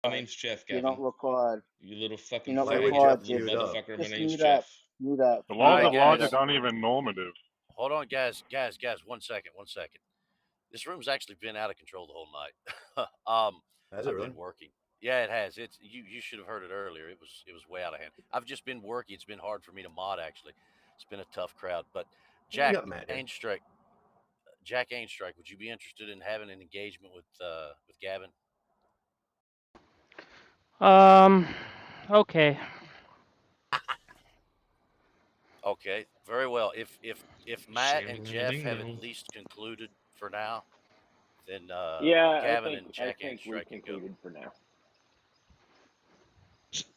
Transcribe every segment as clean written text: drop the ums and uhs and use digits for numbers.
name's Jeff, You're Gavin. not required. You little fucking You're not faggot. required, You Jeff. motherfucker. My Just name's mute Jeff. up. Mute up. The laws Alright, of logic guys. aren't even normative. Hold on, guys. 1 second. This room's actually been out of control the whole night. Has it I've really? been working. Yeah, it has. It's you should have heard it earlier. It was way out of hand. I've just been working. It's been hard for me to mod actually. It's been a tough crowd. But Jack ANGSTREICH, would you be interested in having an engagement with Gavin? Okay. Okay, very well. If Matt and Jeff have at least concluded for now, then Gavin and Jack ANGSTREICH can go. For now.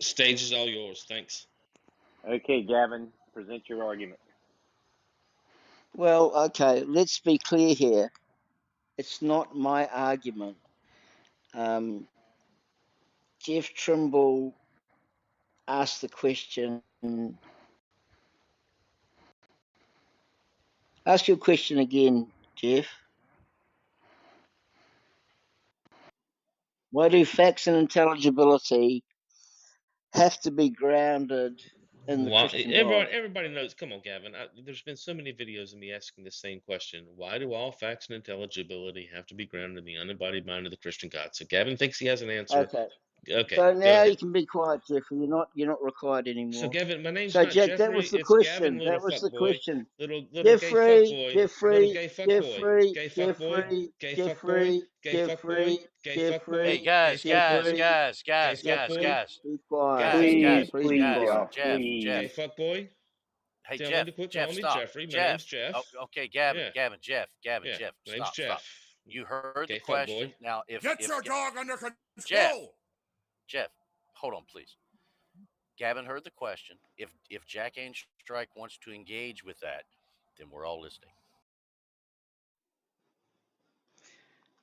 Stage is all yours. Thanks. Okay, Gavin, present your argument. Well, okay, let's be clear here. It's not my argument. Jeff Trimble asked the question. Ask your question again, Jeff. Why do facts and intelligibility have to be grounded in the Christian God? Everybody knows. Come on, Gavin. There's been so many videos of me asking the same question. Why do all facts and intelligibility have to be grounded in the unembodied mind of the Christian God? So Gavin thinks he has an answer. Okay. So now you can be quiet, Jeffrey. You're not required anymore. So Gavin, my name's so not Jack, Jeffrey. that was the it's question. Gavin, That was the question. Little Jeffrey, gay fuckboy. Jeffrey, Gay Jeffrey, fuckboy. Gay Jeffrey, fuckboy. Gay Jeffrey, fuckboy. Gay Jeffrey. Hey, fuckboy. guys. Be quiet. Please, Jeff. Gay fuckboy. Hey, Tell Jeff. him to quit Jeff, calling me stop. Jeffrey. My Jeff. name's Jeff. Oh, okay, Gavin. Yeah. Gavin. Jeff. My name's Stop. Jeff. You heard Gay the question. fuckboy. Now, if get your dog under control. Jeff, hold on, please. Gavin heard the question. If Jack ANGSTREICH wants to engage with that, then we're all listening.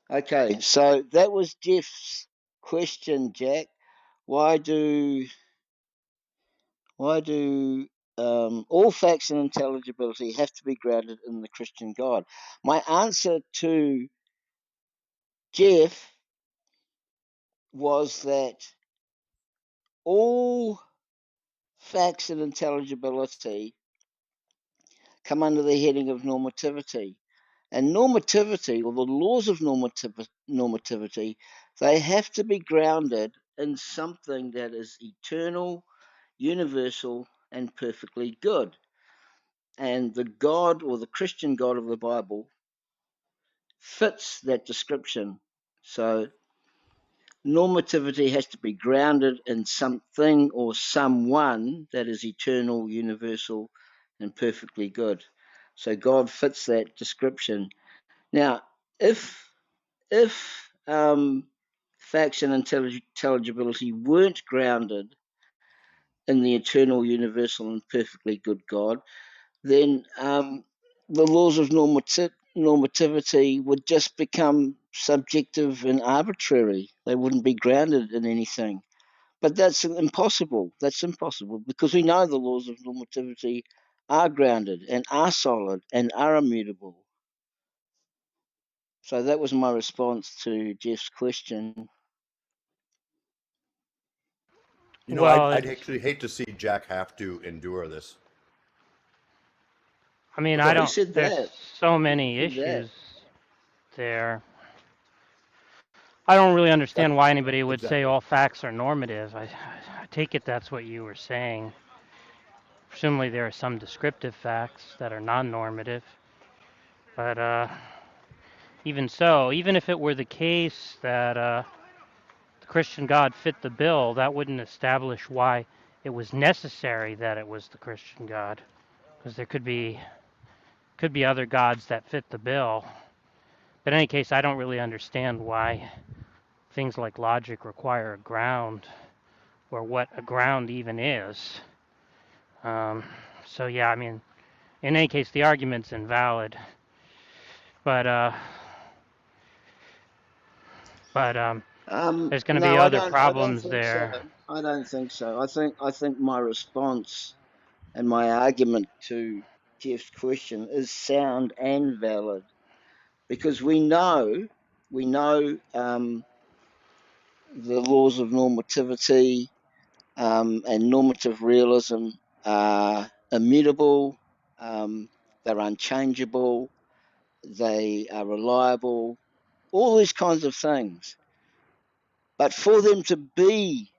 Okay, so that was Jeff's question, Jack. Why do all facts and intelligibility have to be grounded in the Christian God? My answer to Jeff was that all facts and intelligibility come under the heading of normativity. And normativity, or the laws of normativity, they have to be grounded in something that is eternal, universal, and perfectly good. And the God, or the Christian God of the Bible, fits that description. So normativity has to be grounded in something or someone that is eternal, universal, and perfectly good. So God fits that description. Now, if facts and intelligibility weren't grounded in the eternal, universal, and perfectly good God, then the laws of normativity would just become subjective and arbitrary. They wouldn't be grounded in anything. But that's impossible. That's impossible because we know the laws of normativity are grounded and are solid and are immutable. So that was my response to Jeff's question. You know, well, I'd actually hate to see Jack have to endure this. I mean, I don't. There's so many issues there. I don't really understand why anybody would say all facts are normative. I take it that's what you were saying. Presumably there are some descriptive facts that are non-normative. But even so, even if it were the case that the Christian God fit the bill, that wouldn't establish why it was necessary that it was the Christian God. Because there could be other gods that fit the bill. But in any case, I don't really understand why things like logic require a ground, or what a ground even is. So yeah, I mean, in any case, the argument's invalid. But there's going to be other problems there. So. I don't think so. I think my response and my argument to Jeff's question is sound and valid, because we know the laws of normativity and normative realism are immutable, they're unchangeable, they are reliable, all these kinds of things. But for them to be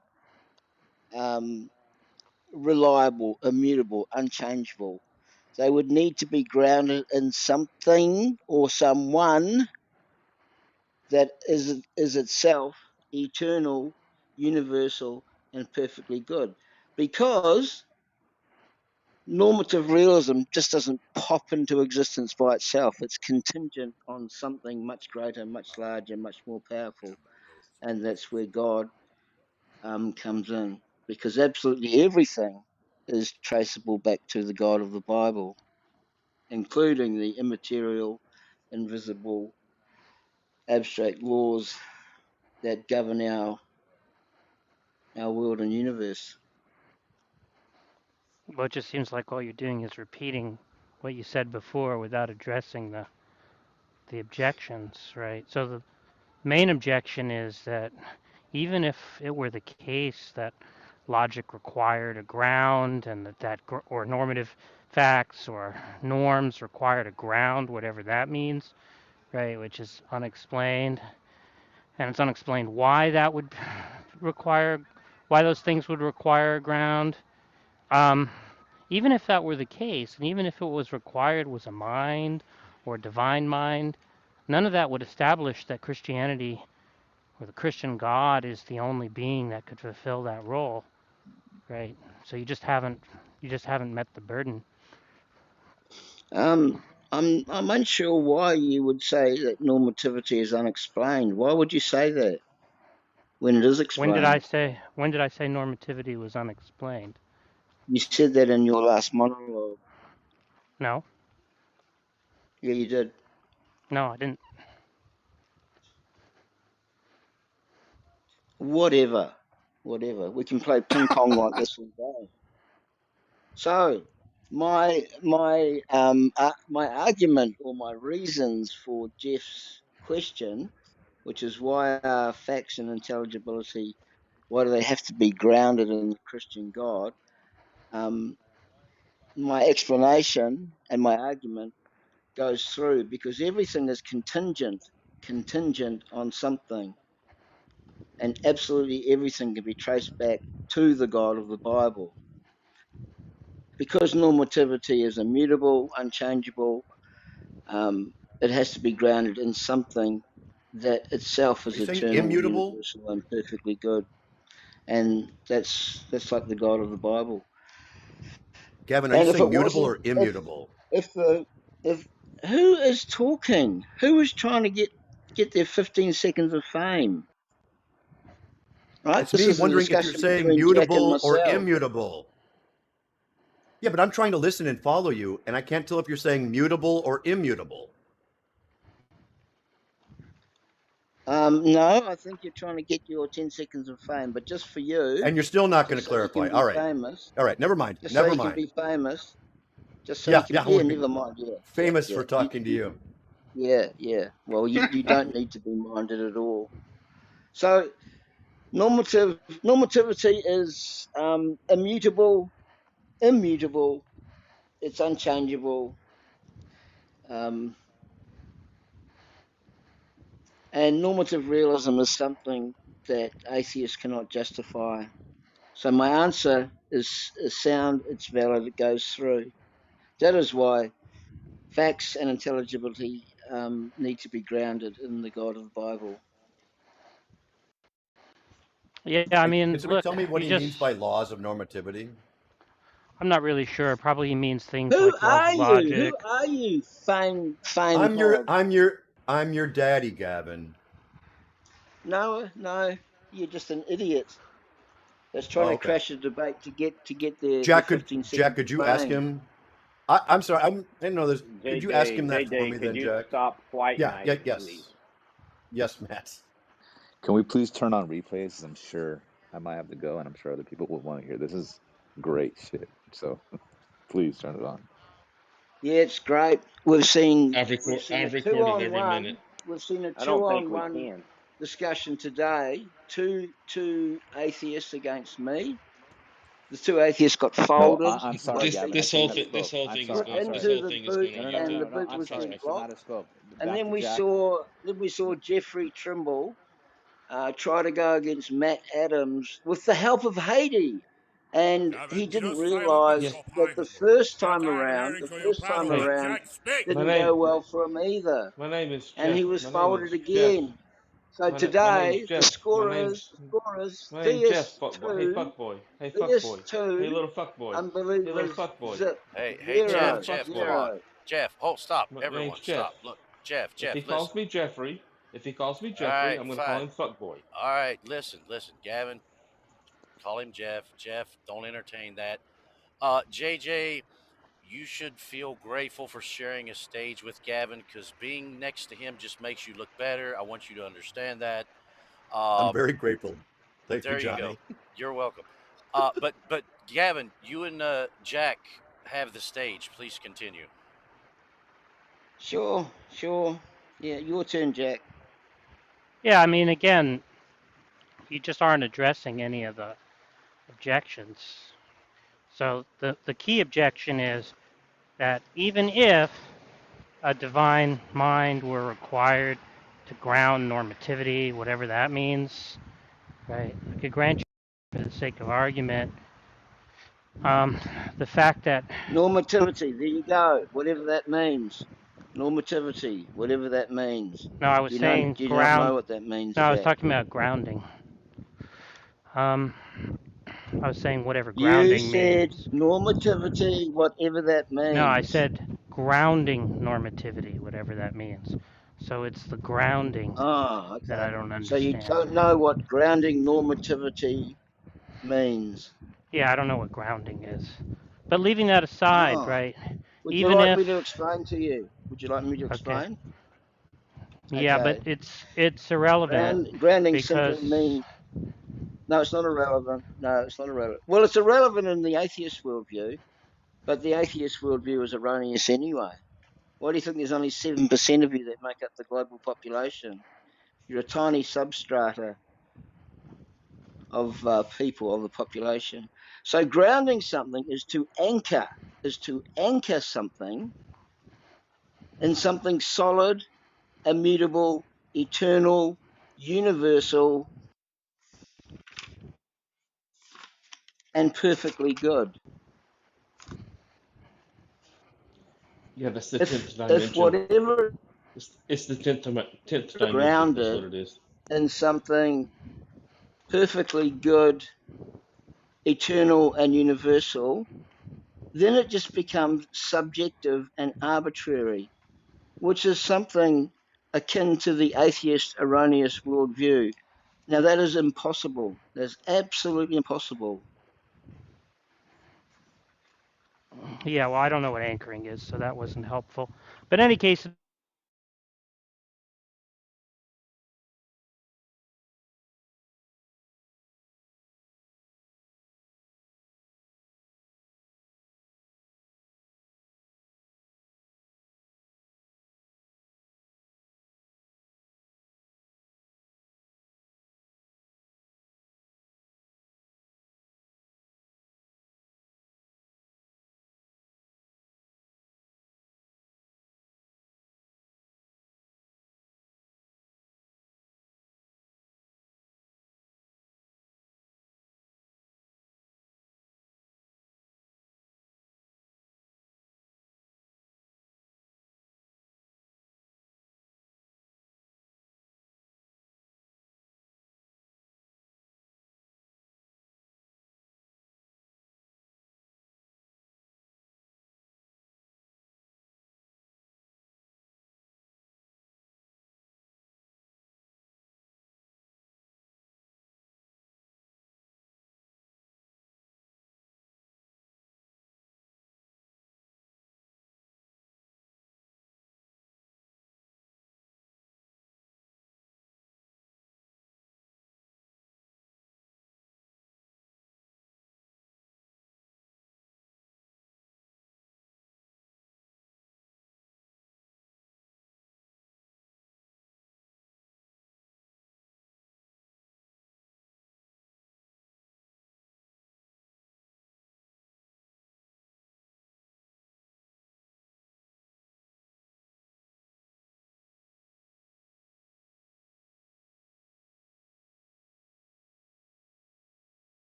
reliable, immutable, unchangeable, they would need to be grounded in something or someone that is itself eternal, universal, and perfectly good. Because normative realism just doesn't pop into existence by itself. It's contingent on something much greater, much larger, much more powerful. And that's where God comes in. Because absolutely everything is traceable back to the God of the Bible, including the immaterial, invisible, abstract laws that govern our world and universe. Well, it just seems like all you're doing is repeating what you said before without addressing the objections, right? So the main objection is that even if it were the case that logic required a ground and or normative facts or norms required a ground, whatever that means, right, which is unexplained, and it's unexplained why that would why those things would require a ground. Even if that were the case, and even if it was required was a mind or a divine mind, none of that would establish that Christianity or the Christian God is the only being that could fulfill that role, right? So you just haven't met the burden. I'm unsure why you would say that normativity is unexplained. Why would you say that when it is explained? When did I say normativity was unexplained? You said that in your last monologue. No. Yeah, you did. No, I didn't. Whatever. We can play ping pong like this all day. So, my argument or my reasons for Jeff's question, which is why are facts and intelligibility, why do they have to be grounded in the Christian God? My explanation and my argument goes through because everything is contingent on something, and absolutely everything can be traced back to the God of the Bible. Because normativity is immutable, unchangeable, it has to be grounded in something that itself is eternal, immutable? universal, and perfectly good. And that's like the God of the Bible. Gavin, are you saying mutable or immutable? If who is talking? Who is trying to get their 15 seconds of fame? Right? It's me wondering if you're saying mutable or immutable. Yeah, but I'm trying to listen and follow you, and I can't tell if you're saying mutable or immutable. No, I think you're trying to get your 10 seconds of fame, but just for you. And you're still not going to clarify. All right. Famous, all right, never mind. Just never so mind. You can be famous. Just so you can never mind. Yeah. Famous for talking to you. Yeah. Well, you don't need to be minded at all. So normativity is immutable, it's unchangeable, and normative realism is something that atheists cannot justify. So my answer is sound, it's valid, it goes through. That is why facts and intelligibility need to be grounded in the God of the Bible. Yeah, I mean, can somebody tell me what he means by laws of normativity? I'm not really sure. Probably he means things like laws of logic. Who are you, fame I'm your daddy, Gavin. No, you're just an idiot that's trying to crash a debate to get their Jack, 15 seconds. Jack, could you ask him? I'm sorry, I didn't know this. Could you ask him that for me then, Jack? Stop white knight, yes. please? Yes, Matt. Can we please turn on replays? I'm sure I might have to go, and I'm sure other people will want to hear. This is great shit. So please turn it on. Yeah, it's great. We've seen I've recorded every minute. We've seen a 2-on-1. discussion today, two atheists against me. The two atheists got No, folded. I'm sorry, Gavin. I This should whole not have thing, spoke. I'm is sorry. Put I'm going. sorry. This into whole the thing is boot, going No, on no, no, and YouTube. the no, no. boot I'm was Trust sorry. I me. should not unblocked. have spoke. And Back then to we Jack. saw Jeffrey Trimble try to go against Matt Adams with the help of Haiti. And he didn't realize that the first time around, Hey, my didn't name go well for him either. my name is And Jeff. he was My name is folded Jeff. again. So My name's today, the Jeff. scorers, My name's Jeff. Theist Fuckboy. Hey, 2, fuckboy. Hey, Theist fuckboy. Hey, 2, little fuckboy. Hey, little unbelievers fuckboy. zip. Hey, Hey, little Jeff, Zero, Jeff, fuckboy. come on. zero. Jeff, hold, stop. My name's Everyone, Jeff. stop. Look, Jeff, If he listen. calls me Jeffrey, All right, I'm gonna call fine. him fuckboy. All right, listen. Gavin, call him Jeff. Jeff, don't entertain that. JJ, you should feel grateful for sharing a stage with Gavin because being next to him just makes you look better. I want you to understand that. I'm very grateful. Thank you, There you go. Johnny. You're welcome. But Gavin, you and Jack have the stage. Please continue. Sure. Yeah, your turn, Jack. Yeah, I mean, again, you just aren't addressing any of the objections. So the key objection is that even if a divine mind were required to ground normativity, whatever that means, right? I could grant you, for the sake of argument, the fact that Normativity, there you go. Whatever that means. Normativity, whatever that means. no, I was saying Do you not know ground. what that means, No, I was Jack? talking about grounding. I was saying whatever You grounding said means. normativity, whatever that No, I means. said grounding normativity, whatever that means. So it's the grounding Ah, that okay. I don't So you understand. don't know what grounding normativity means. Yeah, I don't know what grounding is. But leaving that aside, Ah. right? Would you Even like if me to explain to you? Would you like me to okay, explain? yeah, but Okay. it's irrelevant Grounding simply because means no, it's not irrelevant. No, it's not irrelevant. Well, it's irrelevant in the atheist worldview, but the atheist worldview is erroneous anyway. Why do you think there's only 7% of you that make up the global population? You're a tiny substrata of people, of the population. So grounding something is to anchor something in something solid, immutable, eternal, universal, and perfectly good. Yeah, that's the If 10th dimension. whatever It's the 10th is dimension. That's what grounded it is. in something perfectly good, eternal, and universal, then it just becomes subjective and arbitrary, which is something akin to the atheist erroneous worldview. Now, that is impossible. That's absolutely impossible. yeah, well, I don't know what anchoring is, so that wasn't helpful. But in any case,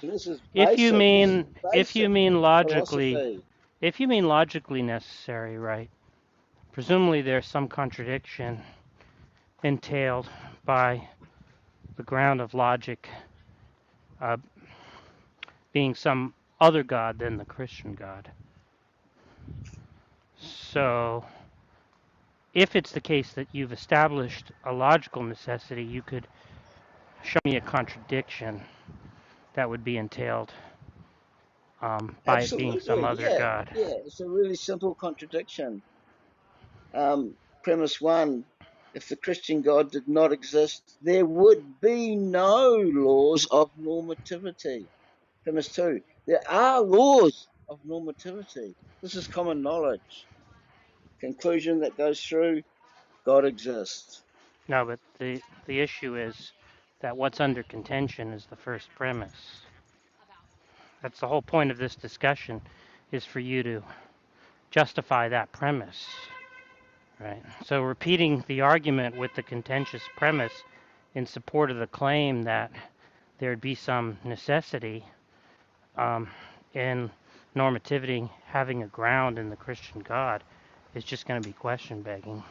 This is if you mean logically, philosophy. if you mean logically necessary, right? Presumably there's some contradiction entailed by the ground of logic being some other God than the Christian God. So if it's the case that you've established a logical necessity, you could show me a contradiction that would be entailed by it being some Absolutely, other God. yeah. It's a really simple contradiction. Premise one: if the Christian God did not exist, there would be no laws of normativity. Premise two: there are laws of normativity. This is common knowledge. Conclusion that goes through: God exists. No, but the issue is that what's under contention is the first premise. That's the whole point of this discussion, is for you to justify that premise, right? So repeating the argument with the contentious premise in support of the claim that there'd be some necessity in normativity having a ground in the Christian God is just going to be question begging.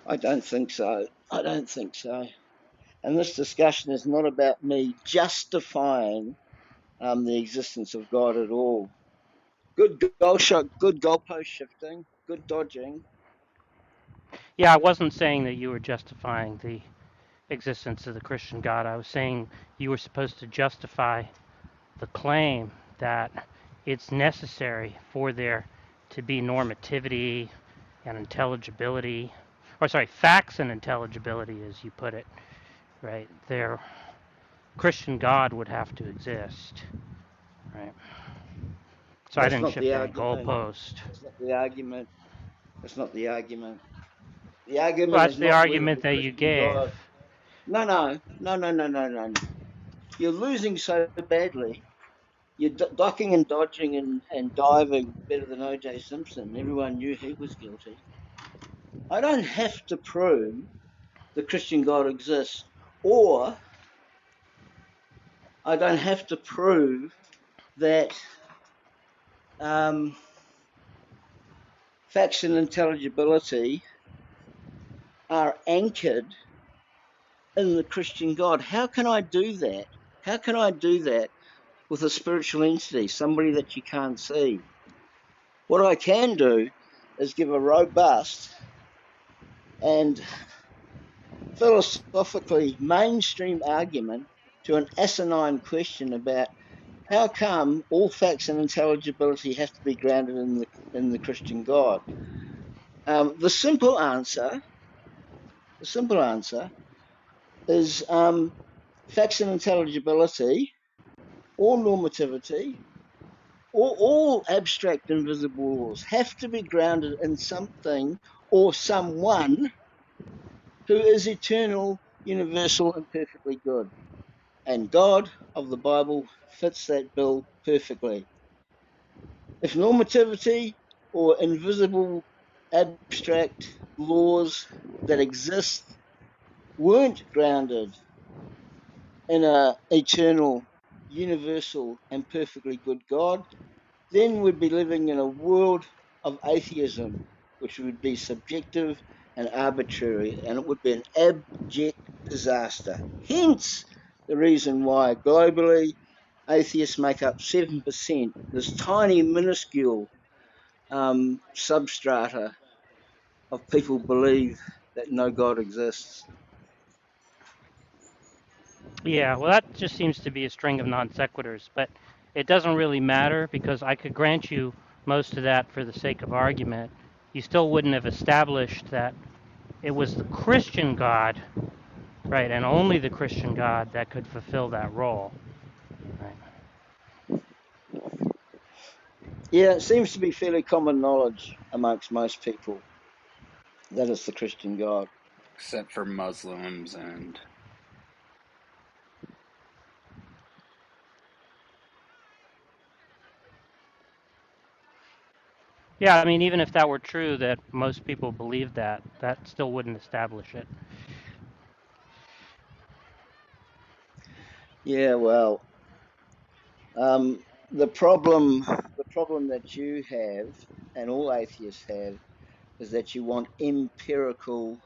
I don't think so. I don't think so. And this discussion is not about me justifying the existence of God at all. Good goalpost shifting, good dodging. Yeah, I wasn't saying that you were justifying the existence of the Christian God. I was saying you were supposed to justify the claim that it's necessary for there to be normativity and intelligibility, or sorry, facts and intelligibility, as you put it, right? Their Christian God would have to exist, right? So I That's didn't not shift the any argument. goalpost. That's not the argument. That's not the argument. The Well, argument that's is the not whether argument the that you Christian gave. God. No. You're losing so badly. You're ducking and dodging and diving better than O.J. Simpson. Everyone knew he was guilty. I don't have to prove the Christian God exists, or I don't have to prove that facts and intelligibility are anchored in the Christian God. How can I do that? How can I do that with a spiritual entity, somebody that you can't see? What I can do is give a robust and philosophically mainstream argument to an asinine question about how come all facts and intelligibility have to be grounded in the Christian God. The simple answer is facts and intelligibility, or normativity, or all abstract invisible laws have to be grounded in something or someone who is eternal, universal, and perfectly good. And God of the Bible fits that bill perfectly. If normativity or invisible abstract laws that exist weren't grounded in an eternal, universal, and perfectly good God, then we'd be living in a world of atheism, which would be subjective and arbitrary, and it would be an abject disaster. Hence, the reason why globally atheists make up 7%, this tiny, minuscule substrata of people believe that no God exists. Yeah, well, that just seems to be a string of non sequiturs, but it doesn't really matter because I could grant you most of that for the sake of argument. You still wouldn't have established that it was the Christian God, right, and only the Christian God that could fulfill that role. Right. Yeah, it seems to be fairly common knowledge amongst most people that it's the Christian God. Except for Muslims and... Yeah, I mean, even if that were true, that most people believe that, that still wouldn't establish it. Yeah, well, The problem that you have, and all atheists have, is that you want empirical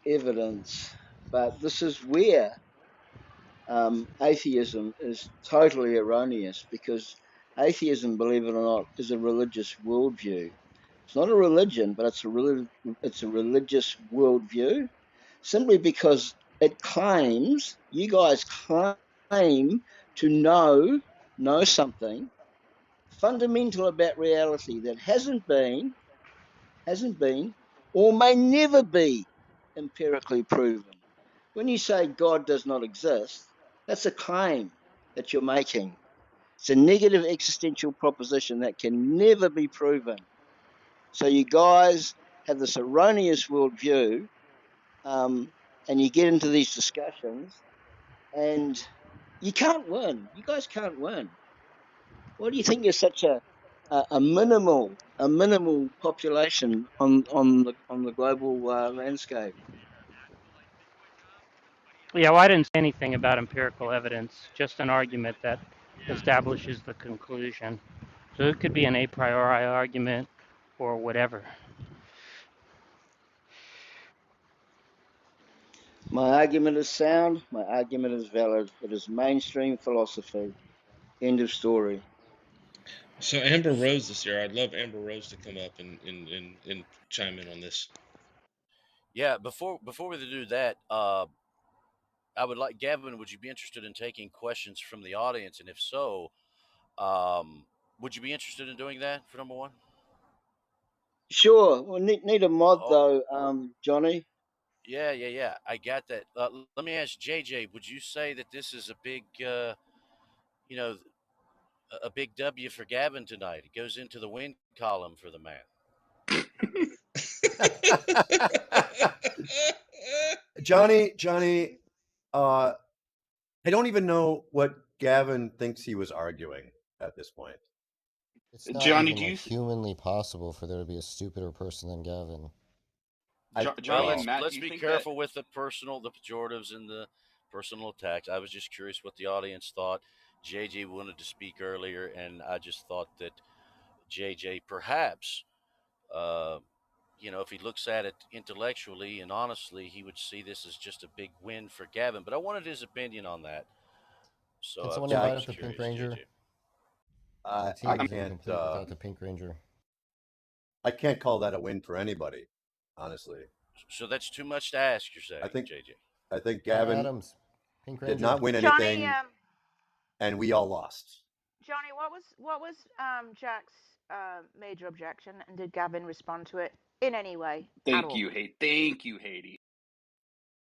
evidence. But this is where atheism is totally erroneous, because atheism, believe it or not, is a religious worldview. It's not a religion, but it's a religious worldview, simply because it claims, you guys claim to know something fundamental about reality that hasn't been, or may never be empirically proven. When you say God does not exist, that's a claim that you're making. It's a negative existential proposition that can never be proven. So you guys have this erroneous worldview, and you get into these discussions, and you can't win. You guys can't win. Why do you think you're such a minimal population on the global landscape? Yeah, well, I didn't say anything about empirical evidence, just an argument that establishes the conclusion. So it could be an a priori argument or whatever. My argument is sound. My argument is valid. It is mainstream philosophy. End of story. So Amber Rose is here. I'd love Amber Rose to come up and chime in on this. Yeah, before we do that, I would like, Gavin, would you be interested in taking questions from the audience? And if so, would you be interested in doing that for number one? Sure. Well, need a mod though, Johnny. Yeah. I got that. Let me ask JJ. Would you say that this is a big, a big W for Gavin tonight? It goes into the win column for the man. Johnny, I don't even know what Gavin thinks he was arguing at this point. It's not Johnny, even humanly possible for there to be a stupider person than Gavin. Johnny and Matt, let's be careful with the pejoratives and the personal attacks. I was just curious what the audience thought. JJ wanted to speak earlier, and I just thought that JJ perhaps, if he looks at it intellectually and honestly, he would see this as just a big win for Gavin. But I wanted his opinion on that. So can someone invite up the Pink Ranger? I can't. Without the Pink Ranger. I can't call that a win for anybody, honestly. So that's too much to ask, you're saying, JJ? I think Gavin Adams, Pink Ranger, did not win anything, Johnny, and we all lost. Johnny, what was Jack's major objection, and did Gavin respond to it in any way? Thank you, Haiti.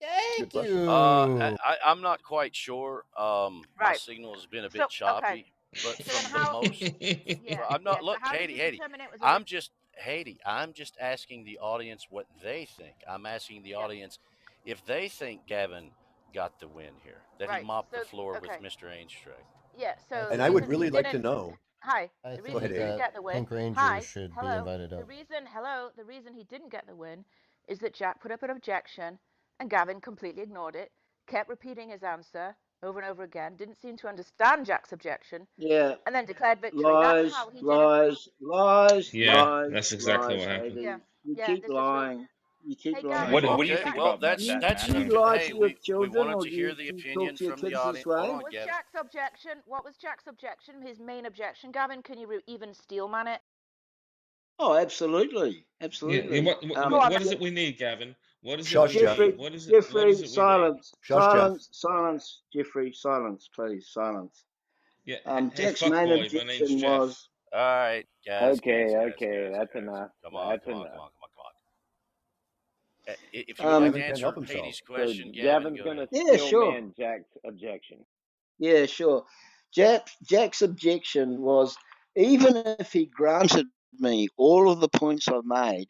Thank you. I'm not quite sure. My signal has been a bit choppy. Okay. But from the most, I'm not. Look, Haiti. I'm just asking the audience what they think. I'm asking the audience if they think Gavin got the win here, that he mopped the floor with Mr. ANGSTREICH. Yeah. So. And I would really like to know. Hi. The reason he didn't get the win. Pink Ranger should be invited up. The reason he didn't get the win is that Jack put up an objection, and Gavin completely ignored it, kept repeating his answer over and over again, didn't seem to understand Jack's objection, and then declared victory. Lies. Yeah, that's exactly what happened. You keep lying. You keep lying. What do you think about that? Hey, we wanted to hear the opinion from the audience. What was Jack's objection? His main objection, Gavin? Can you even steelman it? Oh, absolutely. Yeah, what is it we need, Gavin? What is it? Jeffrey, silence. Jeffrey, silence, please, silence. Yeah. Jack's main objection was. All right, guys. Okay, that's enough. Come on. If you would like to answer Katie's question, Gavin's going to steelman Jack's objection. Yeah, sure. Jack's objection was, even if he granted me all of the points I've made,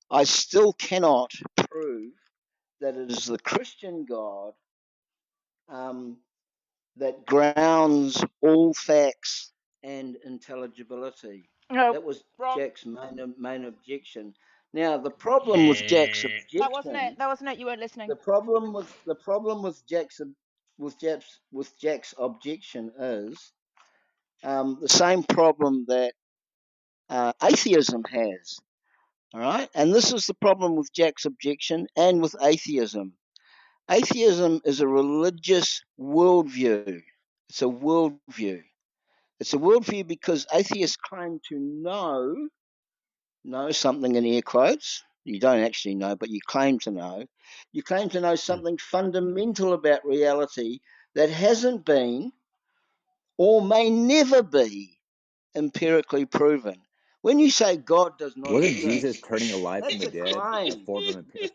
I still cannot prove that it is the Christian God that grounds all facts and intelligibility. No, that was Jack's main objection. Now the problem with Jack's objection. That wasn't it. You weren't listening. The problem with Jack's Jack's objection is the same problem that atheism has. All right, and this is the problem with Jack's objection and with atheism. Atheism is a religious worldview. It's a worldview. It's a worldview because atheists claim to know something in air quotes. You don't actually know, but you claim to know. You claim to know something fundamental about reality that hasn't been or may never be empirically proven. When you say God does not Wasn't Jesus exist, turning alive from that's the a dead claim. a form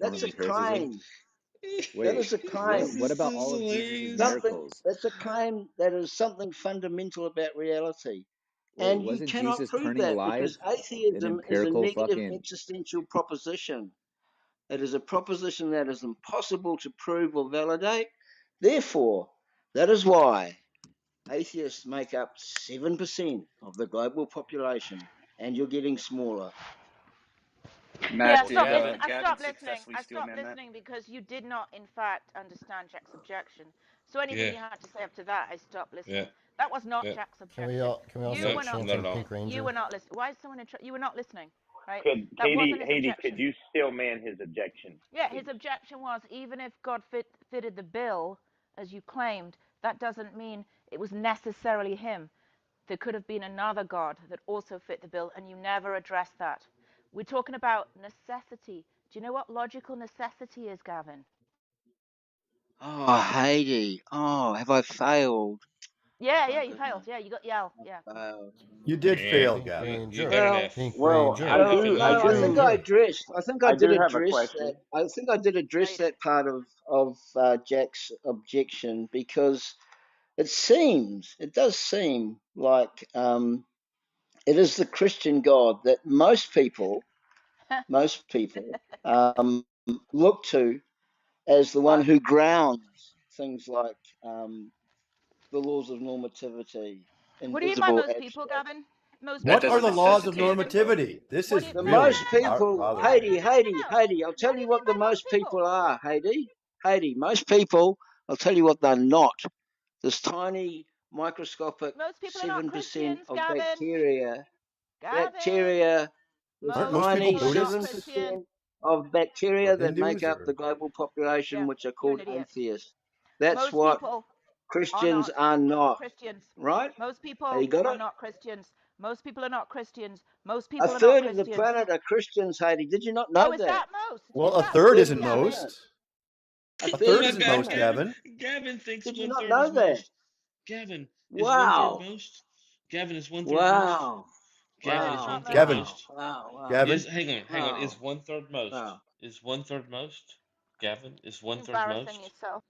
That's of a empiricism? claim. That Wait, is a claim. what about is all of Jesus' hilarious. miracles? That's a claim that is something fundamental about reality. Wait, And you wasn't cannot Jesus prove turning that alive because an atheism is a empirical negative fucking... existential proposition. It is a proposition that is impossible to prove or validate. Therefore, that is why atheists make up 7% of the global population, and you're getting smaller. Yeah, Well, I Gavin stopped listening. successfully I steel stopped man that. listening because you did not, in fact, understand Jack's objection. So anything Yeah. you had to say up to that, I stopped listening. Yeah. That was not Yeah. Jack's Can objection. we all You stop were not. Not at chanting all. Pink Ranger? You were not listening. Why is someone you were not listening, right? Could That wasn't his Haiti, objection. could you steel man his objection? Yeah, Please? his objection was even if God fitted the bill, as you claimed, that doesn't mean it was necessarily him. There could have been another God that also fit the bill, and you never addressed that. We're talking about necessity. Do you know what logical necessity is, Gavin? Oh, Haiti. Oh, have I failed? Yeah, you failed. Yeah, you got yell. Yeah. Failed. You did Yeah. fail, Pink Gavin. You Ranger. got an Well, F. Pink Well, Ranger. I F do, in I no, logical I do, think I failure. addressed. I do have a address that. question. I think I did address Right. that part of Jack's objection because it does seem like it is the Christian God that most people look to as the one who grounds things like the laws of normativity, What do you mean by invisible, most people, abstract. Gavin? Most That What people are are doesn't the not laws of Christians. necessitate it, though. normativity? This What do is you? The No, no, really most no, no, no, people, no, no, bothering me. Haiti, I'll tell What do you you what mean the by most most people? people are, Haiti, most people, I'll tell you what they're not. This tiny microscopic Most people are not 7% Christians, of Gavin. bacteria, Gavin. this Aren't most Most people tiny people are not 7% Buddhists Christian. of or bacteria that make Hindus up the or... global population, Yeah, which are you're an called idiot. atheists. That's Most what people are Christians not are not, Christians. right? Most Have people you got are it? not Christians. Most people are not Christians. Most A people are not third of the Christians. planet are Christians, Haiti. Did you not Oh, know is that? that most? Well, Is a that A third third most, of isn't the Gavin? planet. most. A A third third of My the isn't bad, most, planet. Gavin. Gavin. Gavin thinks Did you one not third know is that? most. Gavin, is one third Wow. most? Gavin, is one third most? Wow. Gavin, That is is Wow. one not third most. Gavin, Wow. most? Wow. Wow. Gavin, Hang on. Is Wow. one third most? Wow. Is one third most? Gavin, is one third Embarrassing most? yourself.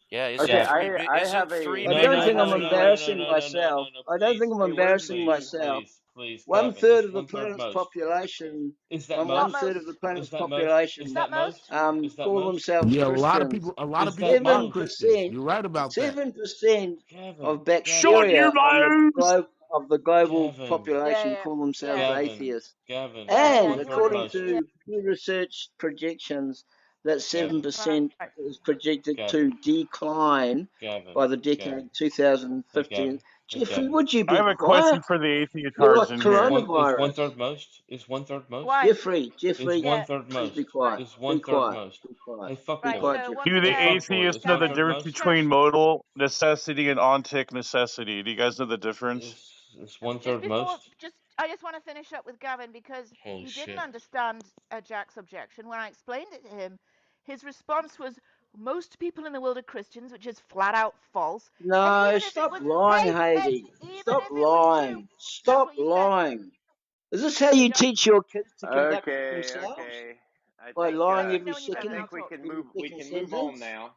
Yeah, isn't Okay, Gavin. three? I Isn't have three a, I No, don't bigger I no, think than no, I'm have no, a, no, no, embarrassing no, no, no, no, myself. no. I don't think Please, I'm hey, where's embarrassing the, please, myself. please, please, One Gavin. third Is of the one third planet's most? population, Is that and Not one most? third of the most. Is planet's that most? Is Is population that that most? most? Is that call most? themselves Yeah, Christians. a lot of Is that people are most? Christians. 7%, You're right about that. 7% Gavin, of shut Gavin, bacteria your on the mouths! globe of the global Gavin, Yeah, population yeah, call themselves yeah, Gavin, atheists. Gavin. Is yeah. And one You want third to? according most? Yeah. to Pew Research projections, that Gavin, 7% Right. is projected to Gavin, decline Gavin, by the Gavin. decade Hey, 2050. Gavin. Hey, Jeffrey, Gavin. would you I be have a quiet? question for the You're atheists like in here. Is one coronavirus. third most? Is one third most? Why? Is Jeffrey, one Yeah. third please be most? Right. quiet. Is one Be third quiet. most? Be quiet. Hey, Be Right. fuckboy. quiet, So once Jeffrey. Do the Hey, again, fuckboy. atheists Is know one the Gavin. third difference most? between Shush. modal necessity and ontic necessity? Do you guys know the difference? Is one Just third before, most? I just want to finish up with Gavin because Holy he didn't shit. understand Jack's objection. When I explained it to him, his response was, most people in the world are Christians, which is flat out false. And No, even if it stop was, lying, hey, Heidi. even Stop if it was true, lying. that's Stop what you said. lying. Is this how you Just, teach your kids to conduct Okay, themselves? okay. I By think lying let me every know when you're I done and I'll think second, talk. every we second can move on sentence? now.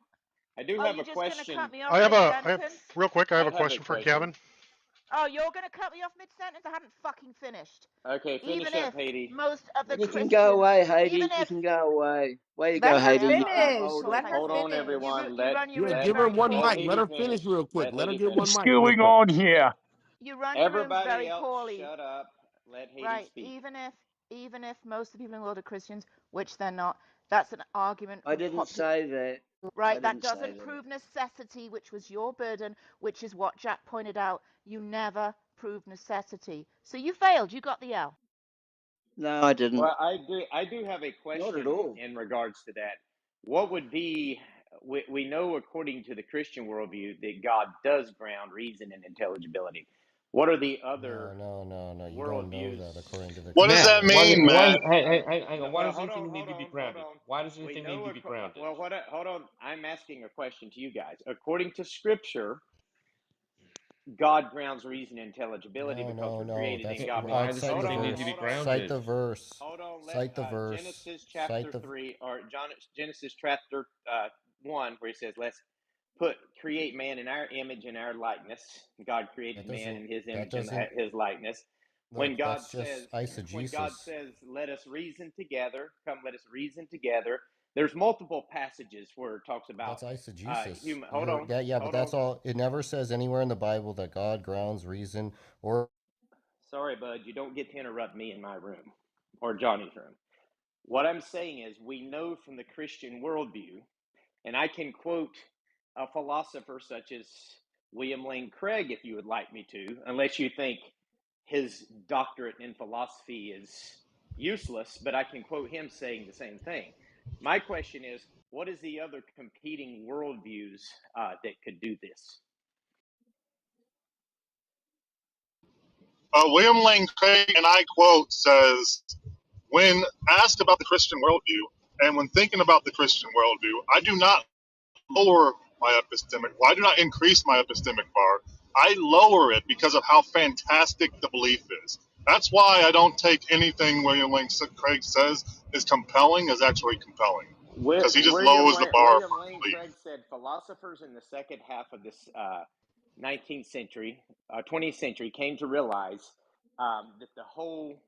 I do Oh, have you're a just going to cut question. me off I have mid-sentence? real quick. I have I a have a question for question. Gavin. Oh, you're going to cut me off mid-sentence? I hadn't fucking finished. Okay, Even finish up, if Haiti. most of the You can go Christians, away, even Heidi. You if, can go away. Way you Let go, her okay, I'm Heidi. not, I'm, finish. Hold well, Let on. her Hold thank you. on, finish. everyone. You run your Yeah, rooms give her very one Let mic. poorly. Let Haiti her finish. finish real quick. Let Let her Haiti get one finish. finish. mic real quick. You run your rooms Everybody very else, poorly. shut up. Let Haiti Right. speak. Even if most of the people in the world are Christians, which they're not, that's an argument I for didn't say that. Right, that doesn't prove necessity, which was your burden, which is what Jack pointed out. You never prove necessity. So you failed. You got the L. No, I didn't. Well, I do have a question in regards to that. What would be, we know according to the Christian worldview that God does ground reason and intelligibility. What are the other No. You don't know worldviews? that according to the What does Christian that worldview. mean, Matt? Hang on. Why Well, does anything need to be grounded? Why does We anything need know, to be grounded? well, hold on. I'm asking a question to you guys. According to Scripture, God grounds reason and intelligibility because we're No. created in That's God. Why does cite the anything need to verse. be Cite grounded? the verse. Hold on. Cite the verse. Genesis Cite chapter the 3 or Genesis chapter 1, where he says, "Let's create man in our image and our likeness." God created man in His image and His likeness. When God that's just eisegesis. says, "Let us reason together," come, let us reason together. There's multiple passages where it talks about That's eisegesis. human. But that's all. It never says anywhere in the Bible that God grounds reason or. Sorry, bud, you don't get to interrupt me in my room or Johnny's room. What I'm saying is, we know from the Christian worldview, and I can quote a philosopher such as William Lane Craig if you would like me to, unless you think his doctorate in philosophy is useless, but I can quote him saying the same thing. My question is, what is the other competing worldviews that could do this? William Lane Craig, and I quote, says, when asked about the Christian worldview, and when thinking about the Christian worldview, I do not lower my epistemic, well, I do not increase my epistemic bar. I lower it because of how fantastic the belief is. That's why I don't take anything William Lane Craig says is compelling as actually compelling, because he just lowers the bar William for Lane belief. Craig said philosophers in the second half of this 19th century, 20th century, came to realize that the whole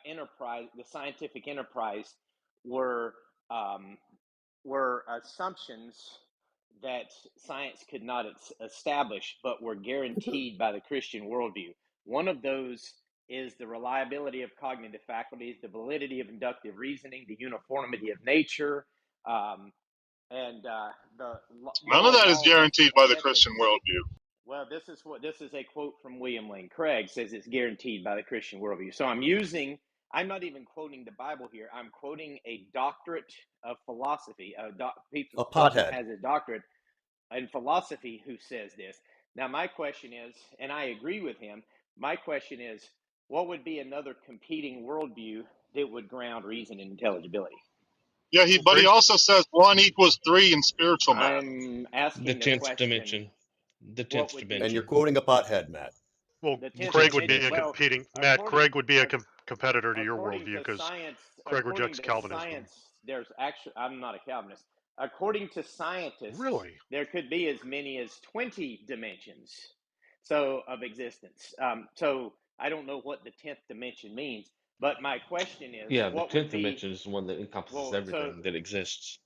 enterprise, the scientific enterprise, were assumptions that science could not establish, but were guaranteed by the Christian worldview. One of those is the reliability of cognitive faculties, the validity of inductive reasoning, the uniformity of nature, and the None of moral that is laws guaranteed and by the Christian ethics. worldview. Well, this is a quote from William Lane Craig, says it's guaranteed by the Christian worldview. So I'm not even quoting the Bible here. I'm quoting a doctorate of philosophy, a person pothead. has a doctorate in philosophy who says this. Now, my question is, and I agree with him, my question is, what would be another competing worldview that would ground reason and intelligibility? Yeah, but he also says 1 equals 3 in spiritual math. I'm asking the 10th question. dimension. The 10th dimension. And you're quoting a pothead, Matt. Well, Craig would be a competing. Matt, Craig would be a competitor to your worldview because Craig rejects Calvinism. There's actually, I'm not a Calvinist. According to scientists, really, there could be as many as 20 dimensions of existence. So I don't know what the 10th dimension means, but my question is, yeah, the 10th dimension is the one that encompasses everything that exists.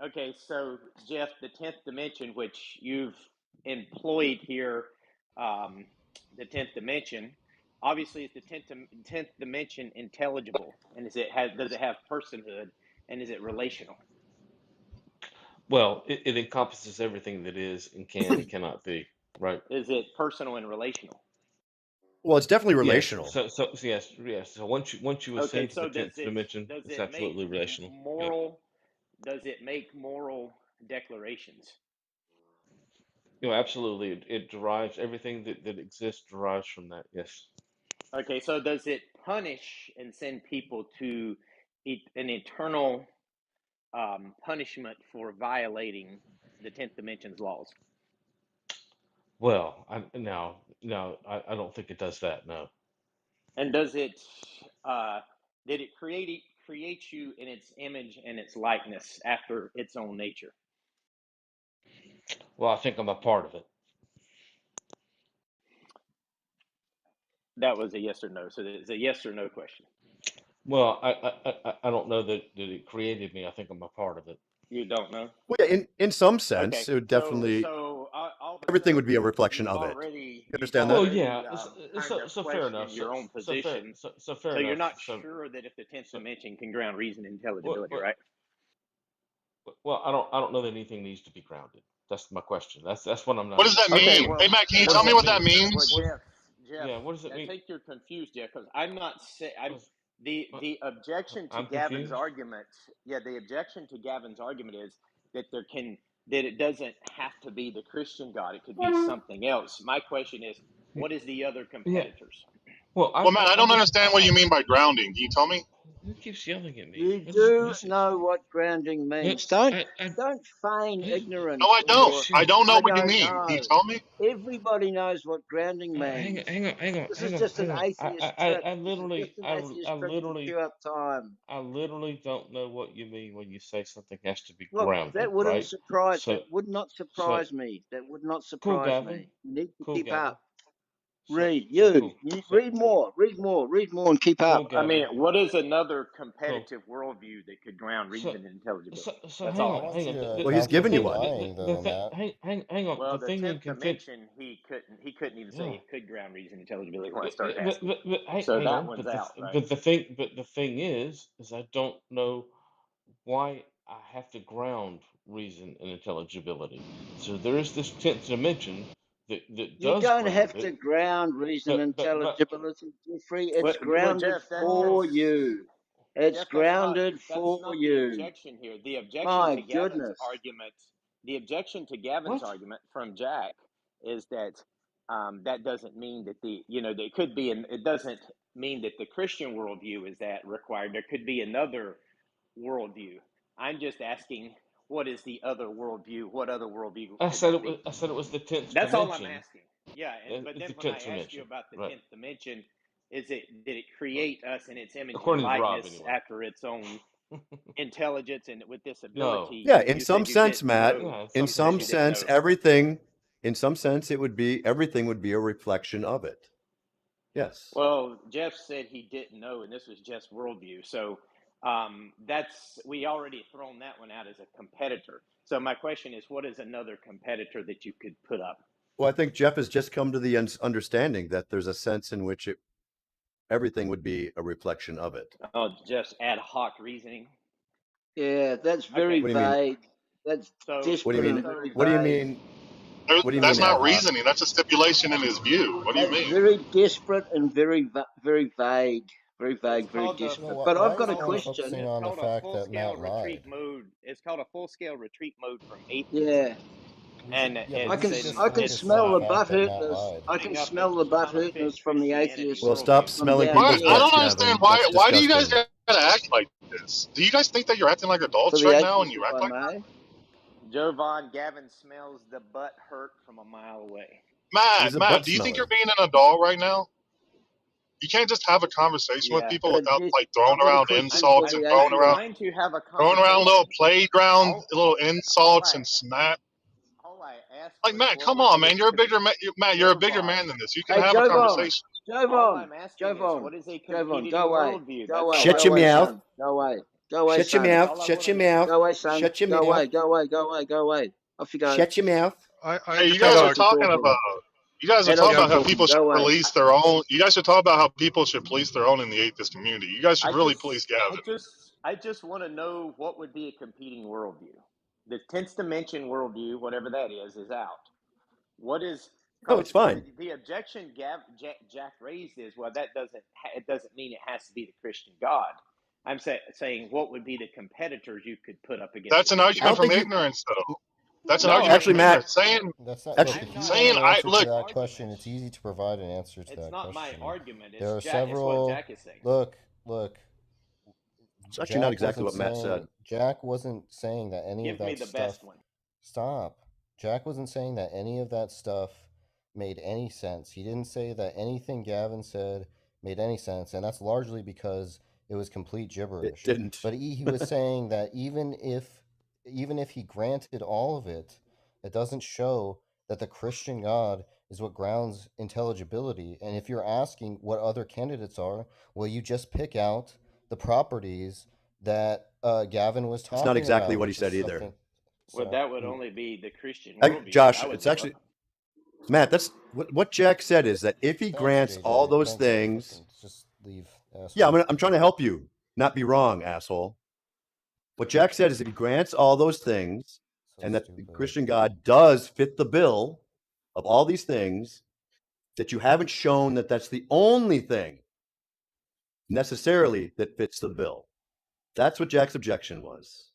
Okay, so Jeff, the 10th dimension, which you've employed here, the 10th dimension, obviously is the 10th dimension intelligible? And does it have personhood, and is it relational? Well, it encompasses everything that is and can and cannot be, right? Is it personal and relational? Well, it's definitely relational. Yes. So yes. So once you ascend to the 10th dimension, it's absolutely relational. Does it make moral declarations? Absolutely. It derives everything that exists derives from that. Yes. Okay, so does it punish and send people to an eternal punishment for violating the 10th dimension's laws? Well, I don't think it does that. No. And does it? Did it create you in its image and its likeness after its own nature? Well, I think I'm a part of it. That was a yes or no. So it's a yes or no question. Well, I don't know that it created me. I think I'm a part of it. You don't know? Well, yeah, in some sense, okay. it would definitely. So everything would be a reflection of it. You understand that? Well, yeah. So fair enough. Your own position. So fair enough. So you're not sure that if the 10th dimension can ground reason and intelligibility, right? Well, I don't know that anything needs to be grounded. That's my question. That's what I'm not What does that understanding. Okay, mean? well, Hey, Matt, can you What tell does me that what that mean? means? Jeff, Yeah, what does it I mean? think you're confused, Jeff, because I'm not saying What, the objection to I'm Gavin's confused. argument. Yeah, the objection to Gavin's argument is that that it doesn't have to be the Christian God; it could be something else. My question is, what is the other Yeah. competitors? Well, Well, Matt, I I'm don't just. understand what you mean by grounding. Can you tell me? Who keeps yelling at me? You do know what grounding What? means. Don't feign No, ignorance I don't. or I don't know I what you don't mean. Can you know. tell me? Everybody knows what grounding Hang on, means. hang on, hang on, This is hang on, just an hang on. atheist trick. I This is literally, just an atheist trick to chew up time. I literally don't know what you mean when you say something has to be Look, grounded, that wouldn't right? surprise. That So, would not so surprise me. That would not cool, surprise Gavin. me. You need to Cool, keep Gavin. up. Read. So Read more. Read more. Read more, and keep cool, up. I Gavin. mean, what is another Cool. competitive worldview that could ground So, reason and intelligibility? That's All hang I'm on, asking. hang on. Well, he's giving you one. Hang on. Well, The the thing in 10th content. dimension, he couldn't even say Yeah. it could ground reason and intelligibility when I started asking. So Hang that on. one's out, right? But the thing is I don't know why I have to ground reason and intelligibility. So there is this 10th dimension that You does don't ground have it. to ground reason and But intelligibility, Jeffrey. It's grounded Jeff, for you. It's Jeff, grounded that's for not the you. objection here. The objection My to Gavin's goodness. argument, from Jack is that that doesn't mean that there could be, and it doesn't mean that the Christian worldview is that required. There could be another worldview. I'm just asking, what is the other worldview? What other worldview I could said that it be? was the 10th That's all I'm dimension. asking. Yeah, but It's then the when I 10th asked you dimension, about the right? 10th dimension, did it create us in its image and According to Rob, likeness anyway. after its own intelligence and with this ability? No. Yeah, in some sense, Matt. In some sense, everything would be a reflection of it. Yes. Well, Jeff said he didn't know, and this was Jeff's worldview. So we already thrown that one out as a competitor. So my question is, what is another competitor that you could put up? Well, I think Jeff has just come to the understanding that there's a sense in which everything would be a reflection of it. Oh, just ad hoc reasoning. Yeah, that's very vague. That's desperate and very vague. What do you mean? That's not reasoning. That's a stipulation in his view. What do you mean? Very desperate and very vague. Very vague, very desperate. But I've got a question. On the fact that Matt lied. It's called a full-scale retreat mode from atheism. Yeah. And I can smell the butt hurtness. I can smell the butt hurtness from the atheists. Well, stop smelling people's I don't butts, understand Gavin. why do you guys gotta act like this? Do you guys think that you're acting like adults right now and you act like that? Jovan, Gavin smells the butt hurt from a mile away. Matt, do you think you're being an adult right now? You can't just have a conversation with people without like throwing around insults and throwing around little playground, little insults and smack. Like Matt, come on, man! You're a bigger man. You're a bigger man than this. You can have a conversation. Jovan, go away. Go away. Shut your mouth. Go away. Go away. Shut your mouth. Shut your mouth. Go away, son. Shut your mouth. Go away. Off you go. Shut your mouth. Hey, you guys are talking about. You guys are talking about how people should police their own. You guys should talk about how people should police their own in the atheist community. You guys should really police Gavin. I just want to know what would be a competing worldview. The 10th dimension worldview, whatever that is out. What is? No, it's fine. The objection Jack raised is, well, it doesn't mean it has to be the Christian God. I'm saying what would be the competitors you could put up against? That's an argument from ignorance, though. That's an argument. Actually, Matt, saying that question, it's easy to provide an answer to that question. It's not my argument. There are several. Jack is saying. Look. It's actually not exactly what Matt said. Jack wasn't saying that any of that Give me the best one. Stop. Jack wasn't saying that any of that stuff made any sense. He didn't say that anything Gavin said made any sense, and that's largely because it was complete gibberish. It didn't. But he was saying that even if he granted all of it, it doesn't show that the Christian God is what grounds intelligibility. And if you're asking what other candidates are, well, you just pick out the properties that Gavin was talking about. It's not exactly what he said either. Well, that would only be the Christian worldview. Josh, it's actually Matt. That's what Jack said is that if he grants all those things, just leave. Asshole. Yeah, I'm trying to help you not be wrong, asshole. What Jack said is that he grants all those things, and that the Christian God does fit the bill of all these things, that you haven't shown that that's the only thing necessarily that fits the bill. That's what Jack's objection was.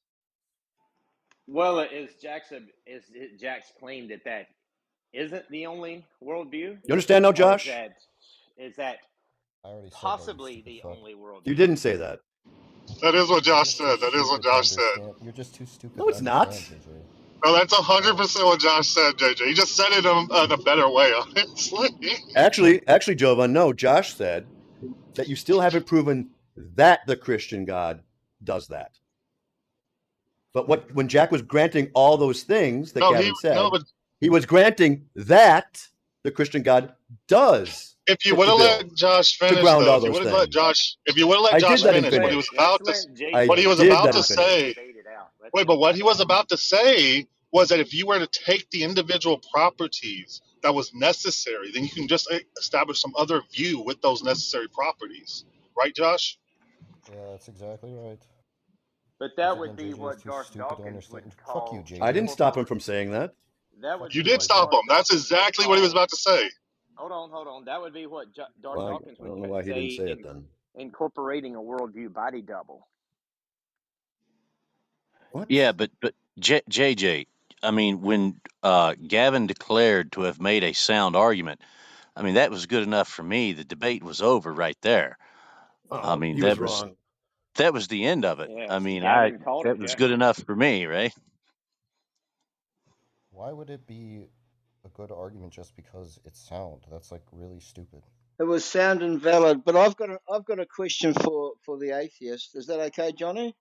Well, is Jack's claim that isn't the only worldview? You understand now, Josh? Is that possibly the only worldview? You didn't say that. That is what Josh said. That is what Josh said. You're just too stupid. No, it's not. JJ. No, that's 100% what Josh said, JJ. He just said it in a better way, honestly. Actually, Jovan, no. Josh said that you still haven't proven that the Christian God does that. But when Jack was granting all those things that Gavin said, he was granting that the Christian God does. If you would have let Josh finish, though, if you would have let Josh finish what he was about to say. Wait, but what he was about to say was that if you were to take the individual properties that was necessary, then you can just establish some other view with those necessary properties. Right, Josh? Yeah, that's exactly right. But that would be what Josh Dawkins would call... Fuck you, JJ. I didn't stop him from saying that. You did stop him. That's exactly what he was about to say. Hold on. That would be what Dawkins would say. I don't know why he didn't say it then. Incorporating a worldview body double. What? Yeah, but JJ, I mean, when Gavin declared to have made a sound argument, I mean, that was good enough for me. The debate was over right there. I mean, that was the end of it. Yeah, I mean, that was good enough for me, right? Why would it be a good argument just because it's sound? That's like really stupid. It was sound and valid, but I've got a question for the atheist. Is that okay, Johnny?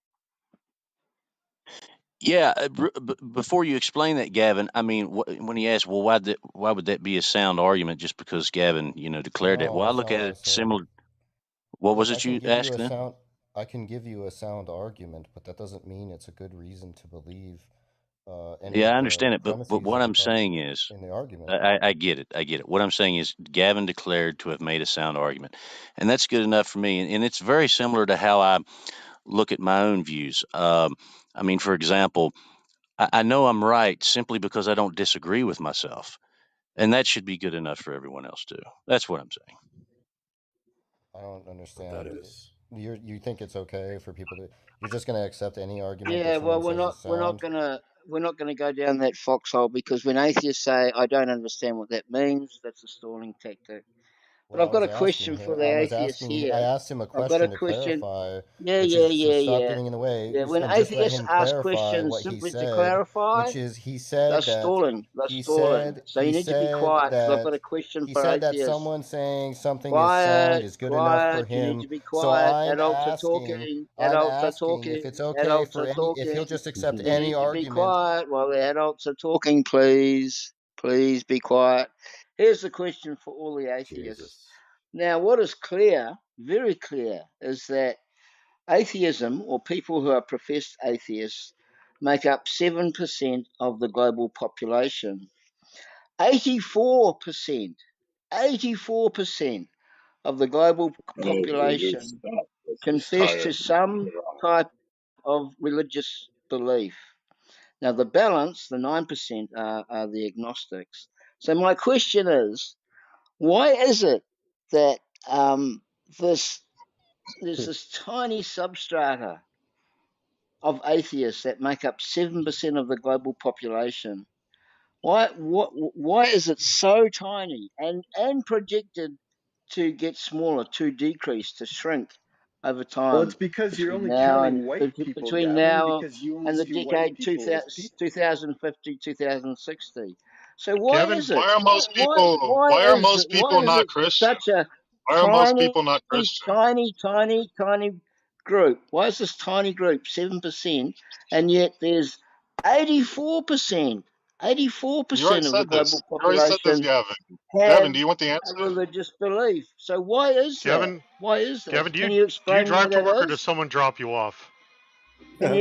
Yeah. Before you explain that, Gavin, I mean, when he asked, well, why would that be a sound argument just because Gavin, declared it? Well, I look at it similar. What was it you asked then? I can give you a sound argument, but that doesn't mean it's a good reason to believe. Yeah, I understand it, but what I'm saying is, in the argument, I get it. What I'm saying is, Gavin declared to have made a sound argument, and that's good enough for me. And it's very similar to how I look at my own views. I mean, for example, I know I'm right simply because I don't disagree with myself, and that should be good enough for everyone else too. That's what I'm saying. I don't understand. What that is. You think it's okay for people to? You're just going to accept any argument? Yeah, well, we're not going to go down that foxhole, because when atheists say, "I don't understand what that means," that's a stalling tactic. But I've got a question for the atheist here. I asked him a question to clarify. Yeah. Stop getting in the way. Yeah, when atheists ask questions simply to clarify, which is he said they're stalling. So you need to be quiet, because I've got a question for atheists. He said that someone saying something is sound is good enough for him. You need to be quiet. Adults are talking. If it's okay if he'll just accept any argument. Be quiet while the adults are talking, please. Please be quiet. Here's the question for all the atheists. Jesus. Now, what is clear, very clear, is that atheism, or people who are professed atheists, make up 7% of the global population. 84% of the global population confess to some type of religious belief. Now, the balance, the 9%, are the agnostics. So my question is, why is it that there's this tiny substrata of atheists that make up 7% of the global population? Why is it so tiny and projected to get smaller, to decrease, to shrink over time? Well, it's because you're only counting white people, between Gavin, now because you only and the see decade white people as people. 2050, 2060. So why Gavin, is it? Why are most people not Christian? Such a Why are most people not Christian? tiny group? Why is this tiny group 7%, and yet there's 84% of the global population? You already said this, Gavin. Gavin, do you want the answer? A religious belief. So why is that? Why is this? Gavin, Can you explain do you drive why to work, that or does someone drop you off? Can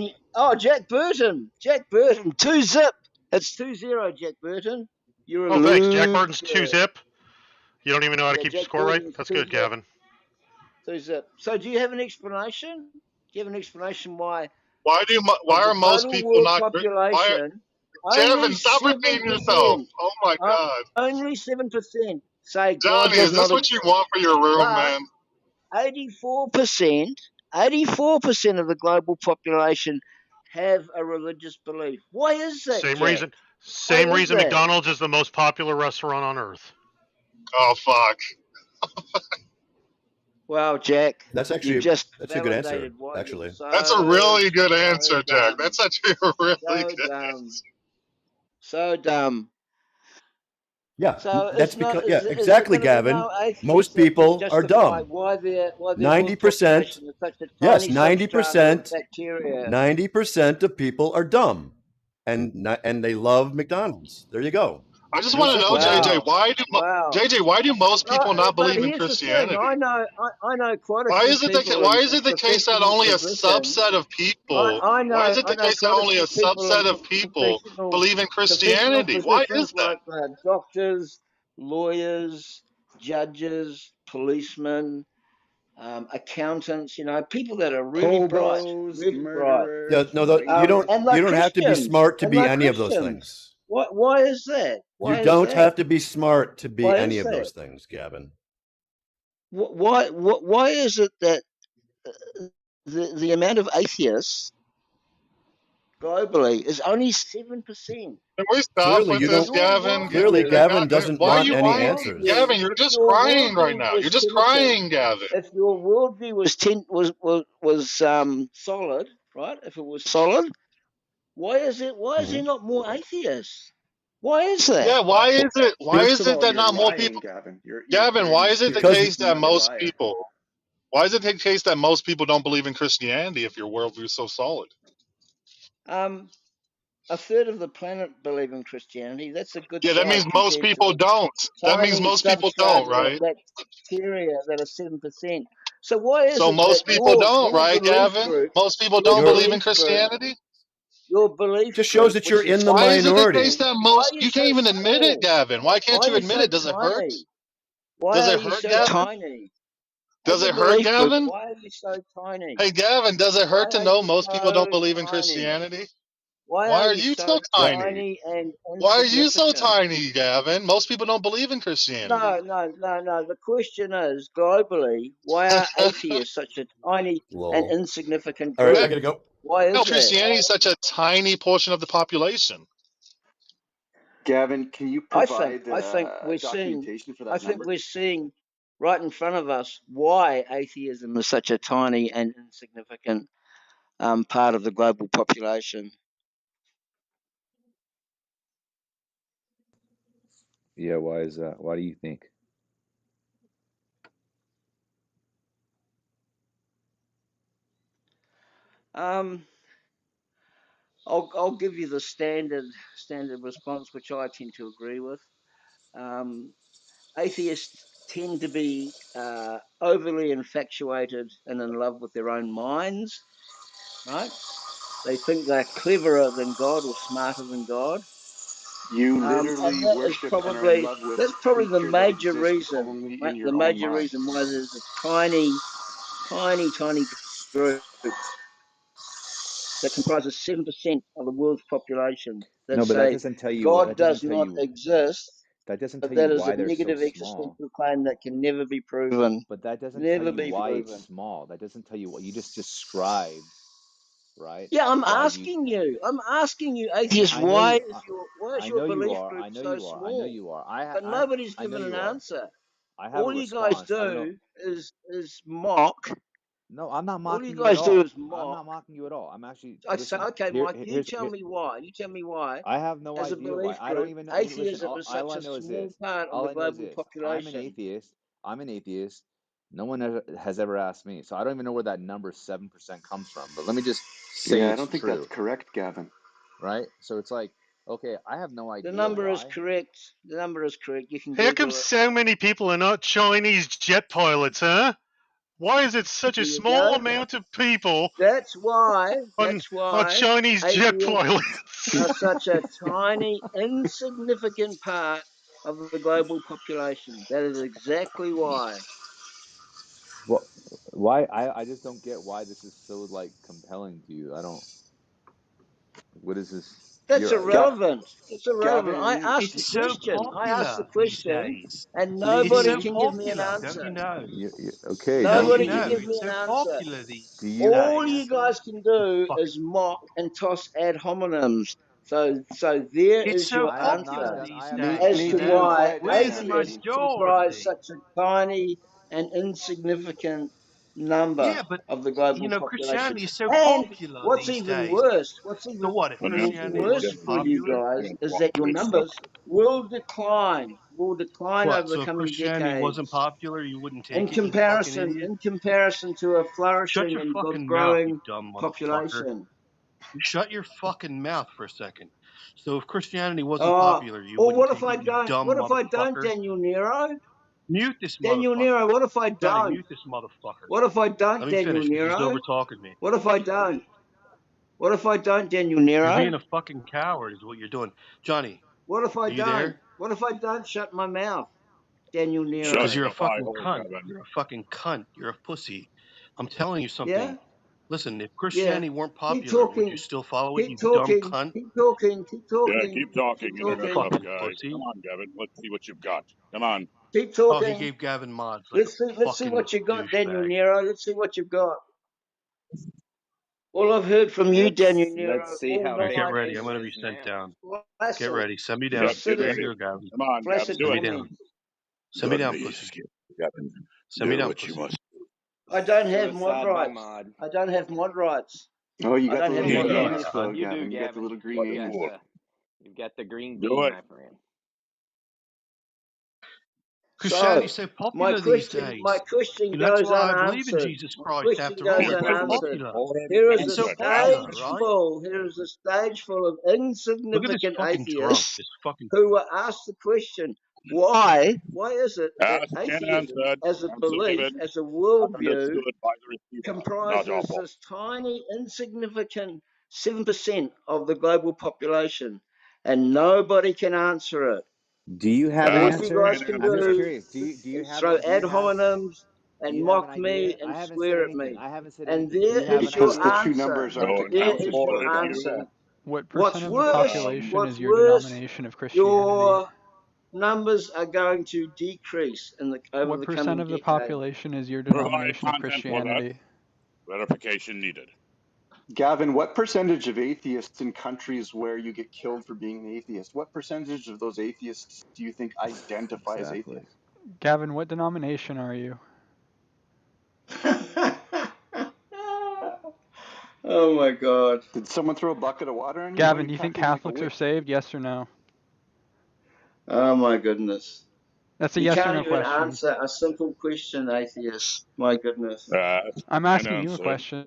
you? Oh, Jack Burton, 2-zip. It's 2-0, Jack Burton. You're a thanks. Jack Burton's 2-zip. You don't even know how to keep Jack score right? Burton's That's good, Gavin. 2-zip. So do you have an explanation? Do you have an explanation why why are most people world not? Why? population, only Gavin, stop repeating yourself. 7%, Oh my God, only 7% say God Johnny, is does this not what you exist. want for your room, But man? 84%, 84% of the global population have a religious belief. Why is that, Same Jack? reason. Why Same is reason that? McDonald's is the most popular restaurant on earth. Oh fuck. Well, Jack, That's you've actually just that's a good answer, validated why you're actually. That's a really good so answer, Jack. dumb, That's actually a really so good dumb, answer. so dumb. Yeah, So that's it's not. because yeah, Is there exactly, going to be Gavin. no atheists Most that can people are justify dumb. why their world 90%, population is such a yes, tiny substrata of 90%, bacteria? 90% of people are dumb, and they love McDonald's. There you go. I just Real want to know, simple, Gavin. Wow, JJ, wow. why do most people not But believe in here's the thing. Christianity? I know quite a few people Why and, is it the case that professional only a physicians. subset of people? Why is it I the know case that quite a only a few people and subset of people believe in professional Christianity? Why is physicians that? like doctors, lawyers, judges, policemen, accountants. You know, people that are really bright, Hobos, really bright. Yeah, murderers, no, And you like don't have to be Christians, smart to and be like any of those Christians. things. Why is that? You Why is don't that? have to be smart to be Why any is of that? those things, Gavin. Why is it that the amount of atheists globally is only 7%? Can we stop Clearly, with you this, don't. Gavin? Clearly, Gavin doesn't Why are want you any crying? answers. Gavin, you're If just your crying right worldview now. was You're just primitive, crying, Gavin. if your worldview was solid, right? If it was solid, why is there not more atheists? Why is that? Yeah, why is it? Why First is of it all, that you're not more lying, people? Gavin. Gavin, why is it the Because case that You're a most liar. people? Why is it the case that most people don't believe in Christianity if your worldview is so solid? A third of the planet believe in Christianity. That's a good Yeah, that means size most compared to people the don't. That means tiny most people don't, substrata of right? bacteria that are 7%. So why is So it that most people don't, your right, belief Gavin? group, Most people your don't you're believe in belief group, Christianity? your belief just shows group, that you're which is in the so Why is it the minority. case small, that why are most you you can't so even admit it, small? Gavin? Why can't Why you are you admit so it? Does it hurt? tiny? Why Does are it you hurt, so Gavin? tiny? Does As a it hurt, belief group, Gavin? why are you so tiny? Hey, Gavin, does it Why hurt to are know you most people don't so believe in tiny? Christianity? Why Why are are you you so so tiny? tiny and Why are you so insignificant? tiny, Gavin? Most people don't believe in Christianity. No. The question is, globally, why are atheists such a tiny and Lol. insignificant All right, I group? gotta go. Why is that? Christianity is such a tiny portion of the population. Gavin, can you I think provide documentation for that number? we're seeing right in front of us why atheism is such a tiny and insignificant part of the global population. Yeah, why is that? Why do you think? I'll give you the standard response, which I tend to agree with. Atheists tend to be overly infatuated and in love with their own minds, right? They think they're cleverer than God or smarter than God. You And literally worship and are in love with that's a probably the creature that major exists reason, only right? in The your own major mind. reason why there's a tiny group that comprises 7% of the world's population that No, but that say doesn't tell you. God That doesn't does tell not you. exist, That doesn't but tell you that is a why they're so negative small. existential claim that can never be proven. But that doesn't tell Never you be why it's proven. small. That doesn't tell you what you just described, right? Yeah, I'm Why you? asking you. Atheist. I know you. Why is I your know you belief are. group I know so you are. I know small? you are. But nobody's I know given an you are. answer. I have a All you guys response. I don't know. do is mock. No, I'm not All you mocking you at guys do all. is I'm mock. not mocking you at all. I'm actually I say, listen. okay, Here, Mike, here's here. You tell me why, I have no as a idea why. belief I don't group, even know. Listen, atheism is all such I a know is small this. part of All the I know is global this. I'm an population. atheist. I'm an atheist. No one has ever asked me, so I don't even know where that number 7% comes from. But let me just say Yeah, I it's don't think that's true, correct, Gavin. right? So it's like, okay, I have no The idea number is why. correct. The number is correct. You can How come Google it. so many people are not Chinese jet pilots, huh? Why is it such There a you small go. amount of people That's why. on That's why Chinese jet atheists pilots? are such a tiny, insignificant part of the global population. That is exactly why. Well, why? I just don't get why this is so like compelling to you. I don't. What is this? That's irrelevant. It's irrelevant. I Gavin, asked the It's so question. I asked the popular these question, days. and It's nobody so can give me an popular, don't answer. you know? Okay, Don't you Nobody can know? give me It's an so answer. popular these All days. you guys can do is mock and toss ad hominems. So there It's is so your popular answer these as days, you to know. why We're the atheists comprise majority. such a tiny and insignificant number Yeah, but, of the global you know, population. Christianity is so And popular what's these even days. worse, So what, if what's even Christianity worse wasn't for you popular? guys is that your numbers will decline What, over the so if coming Christianity wasn't decades popular, you wouldn't take it, you fucking idiot? in comparison to a Shut flourishing your and fucking mouth, you growing dumb motherfucker. population. You shut your fucking mouth for a second. So if Christianity wasn't Oh, popular, you or wouldn't what if take I it, you don't? dumb What if I don't, motherfucker. Daniel Nero? Mute this Daniel motherfucker. Nero, what if I Johnny, don't? mute this motherfucker. What if I Let don't, me Daniel finish, because he's Nero? over talking me. What if I don't? What if I don't, Daniel You're Nero? being a fucking coward is what you're doing. Johnny, What if I are you don't? there? What if I don't shut my mouth, Daniel Nero? Because you're a fucking cunt. You're a fucking cunt. You're a pussy. I'm telling you something. Yeah? Listen, if Yeah. Christianity weren't Keep popular, would you talking. still follow it, you Keep dumb talking. cunt? Keep talking. Keep Yeah, talking. keep talking. Keep Get it up, talking. Fucking guys. pussy. Come on, Gavin. Let's see what you've got. Come on. Keep Oh, he talking. gave Gavin mods like Let's a see fucking what you got, Daniel douchebag. Nero. Let's see what you've got. All I've heard from you, Daniel Nero, Let's see all how All right, get night bad ready. this I'm going to is be is sent now. down. Get flaccid. ready. Send me down. Yep, get Here ready. you go, Gavin. Come on, Gavin. Flaccid Do Send it. me down. comments. Send me down, pussy. Gavin, Send me down, pussy. I don't have mod Suicide by rights. mod. I don't have mod rights. Oh, you I got the don't have little Yeah, mod green you rights. anus though, you do, Gavin. You got the Gavin. little green anus. You've got the green Do bean, it. my friend. Christianity's So so popular these days. my question That's goes why I believe in unanswered. Jesus My Christ question after goes all. Your It's so question was unanswered. popular. already Here is It's a so answered. popular, stage right? full. Here is a stage full of Look at this insignificant fucking drunk. atheists This fucking who were asked the question, why is it that Asked and atheism answered. as a Once belief, given, as a worldview, understood by the receiver. Not comprises awful. this tiny, insignificant 7% of the global population, and nobody can answer it. Do you have an All Asked you answer? guys and can I'm just answered. do curious. is throw ad hominems do and you have an mock me idea? and I haven't said swear at anything. me. I haven't said And anything. Do there you have is an your Because the idea? two answer. numbers No aren't There account is accounted your for for, it, Gavin. answer. you. What What's percent of the worse, population is your what's denomination of Christianity? your numbers are going to decrease over What the percent coming of the decade. population is your Provide denomination of content for that. Christianity? Verification needed. Gavin, what percentage of atheists in countries where you get killed for being an atheist, what percentage of those atheists do you think identify as Exactly. atheists? Gavin, what denomination are you? Oh my God. Did someone throw a bucket of water on you? Why are Gavin, you do you think cackling like a Catholics are witch? saved? Yes or no? Oh my goodness. That's a You yes or can't no even question. answer a simple question, atheist. My goodness. I'm And asking you a answered. question.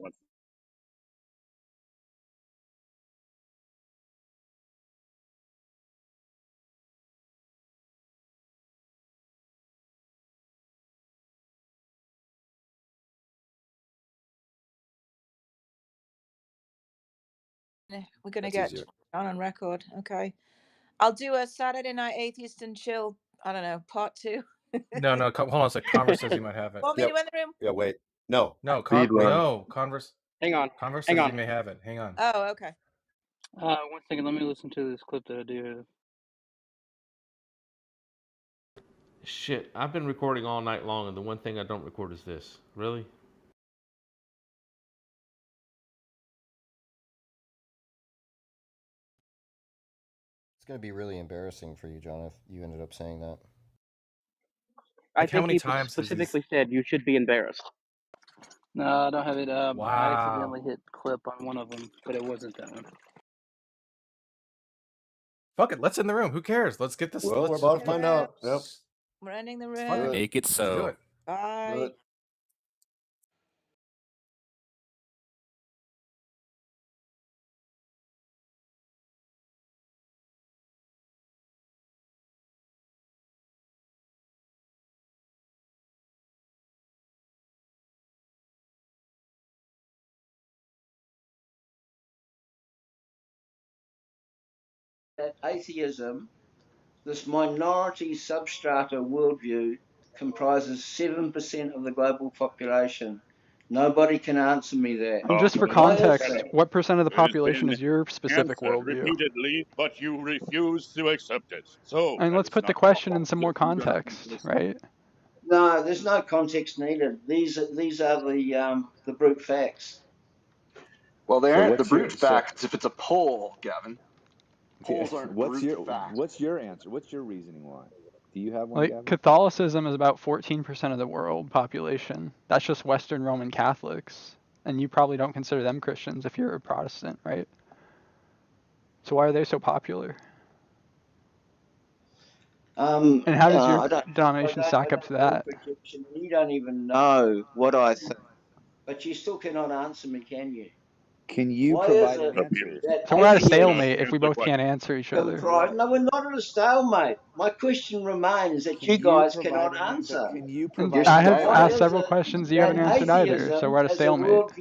We're going to That's get easier. on record. Okay. I'll do a Saturday Night Atheist and Chill, I don't know, part 2. No, hold on a sec. Converse says he might have it. Want me to in the room? Yeah, wait. No. No, Speed run. no, Converse. Hang on. Converse Hang says he on. may have it. Hang on. Oh, okay. 1 second. Let me listen to this clip that I do have. Shit, I've been recording all night long, and the one thing I don't record is this. Really? It's going to be really embarrassing for you, John, if you ended up saying that. I Like, how think many he times has specifically said you should be embarrassed. No, I don't have it. I Wow. accidentally hit clip on one of them, but it wasn't that one. Fuck it. Let's in the room. Who cares? Let's get this. Well, we're about to find out. Yep. We're ending the Let's room. Make it so. Let's do it. Bye. Do it. That atheism, this minority substrata worldview, comprises 7% of the global population. Nobody can answer me that. And just for context, what percent of the population is your specific worldview? Repeatedly, but you refuse to accept it. So, and let's put the question in some more context, right? No, there's no context needed. These are the brute facts. Well, they aren't the brute facts if it's a poll, Gavin. Polls aren't brute facts. What's your answer? What's your reasoning why? Do you have one, Like, Gavin? Catholicism is about 14% of the world population. That's just Western Roman Catholics. And you probably don't consider them Christians if you're a Protestant, right? So why are they so popular? And how does your denomination stack up to that? You don't even know what I think. But you still cannot answer me, can you? Can you provide an answer? So we're at a stalemate if we both can't answer each other. No, we're not at a stalemate. My question remains that you guys cannot answer. Can you provide I have asked several questions you haven't answered either, so we're at a stalemate.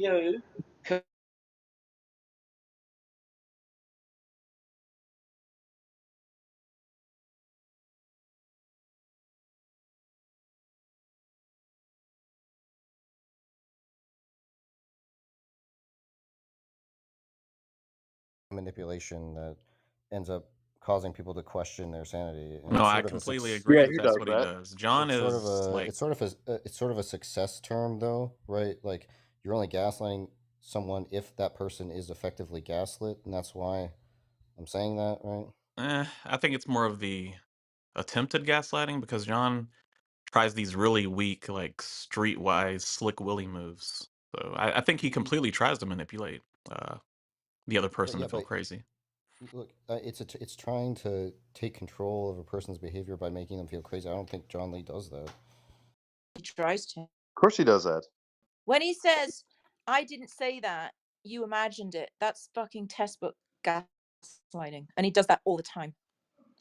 Manipulation that ends up causing people to question their sanity. And no, I completely agree. Yeah, that's what he does. John is like it's sort of a success term, though, right? Like you're only gaslighting someone if that person is effectively gaslit, and that's why I'm saying that, right? I think it's more of the attempted gaslighting because John tries these really weak, like streetwise slick Willy moves. So I think he completely tries to manipulate the other person to feel crazy. Look, it's trying to take control of a person's behavior by making them feel crazy. I don't think John Lee does that. He tries to. Of course he does that. When he says, "I didn't say that, you imagined it," that's fucking textbook gaslighting, and he does that all the time.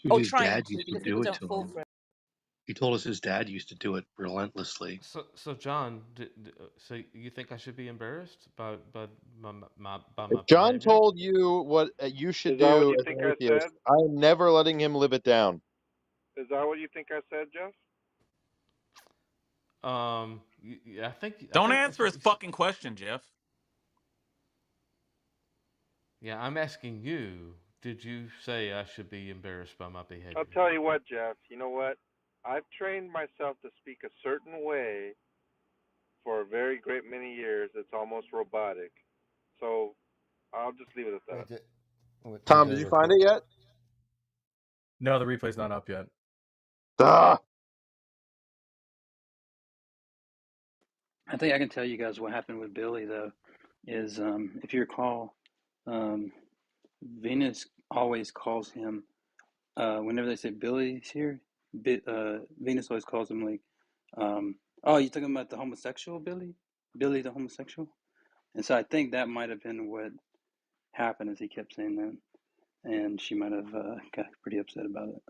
Dude, his dad to, used because to people do it don't to fall him. for it. He told us his dad used to do it relentlessly. So John, so you think I should be embarrassed by my If John behavior? told you what you should do as an atheist, I'm never letting him live it down. Is that what you think I said, Jeff? Yeah, I think. Don't answer his fucking question, Jeff. Yeah, I'm asking you. Did you say I should be embarrassed by my behavior? I'll tell you what, Jeff. You know what? I've trained myself to speak a certain way for a very great many years. It's almost robotic. So I'll just leave it at that. Tom, did you find it yet? No, the replay's not up yet. Ah. I think I can tell you guys what happened with Billy, though, is if you recall, Venus always calls him, whenever they say Billy's here, Venus always calls him like, oh, you're talking about the homosexual Billy? Billy the homosexual? And so I think that might have been what happened, as he kept saying that. And she might have got pretty upset about it.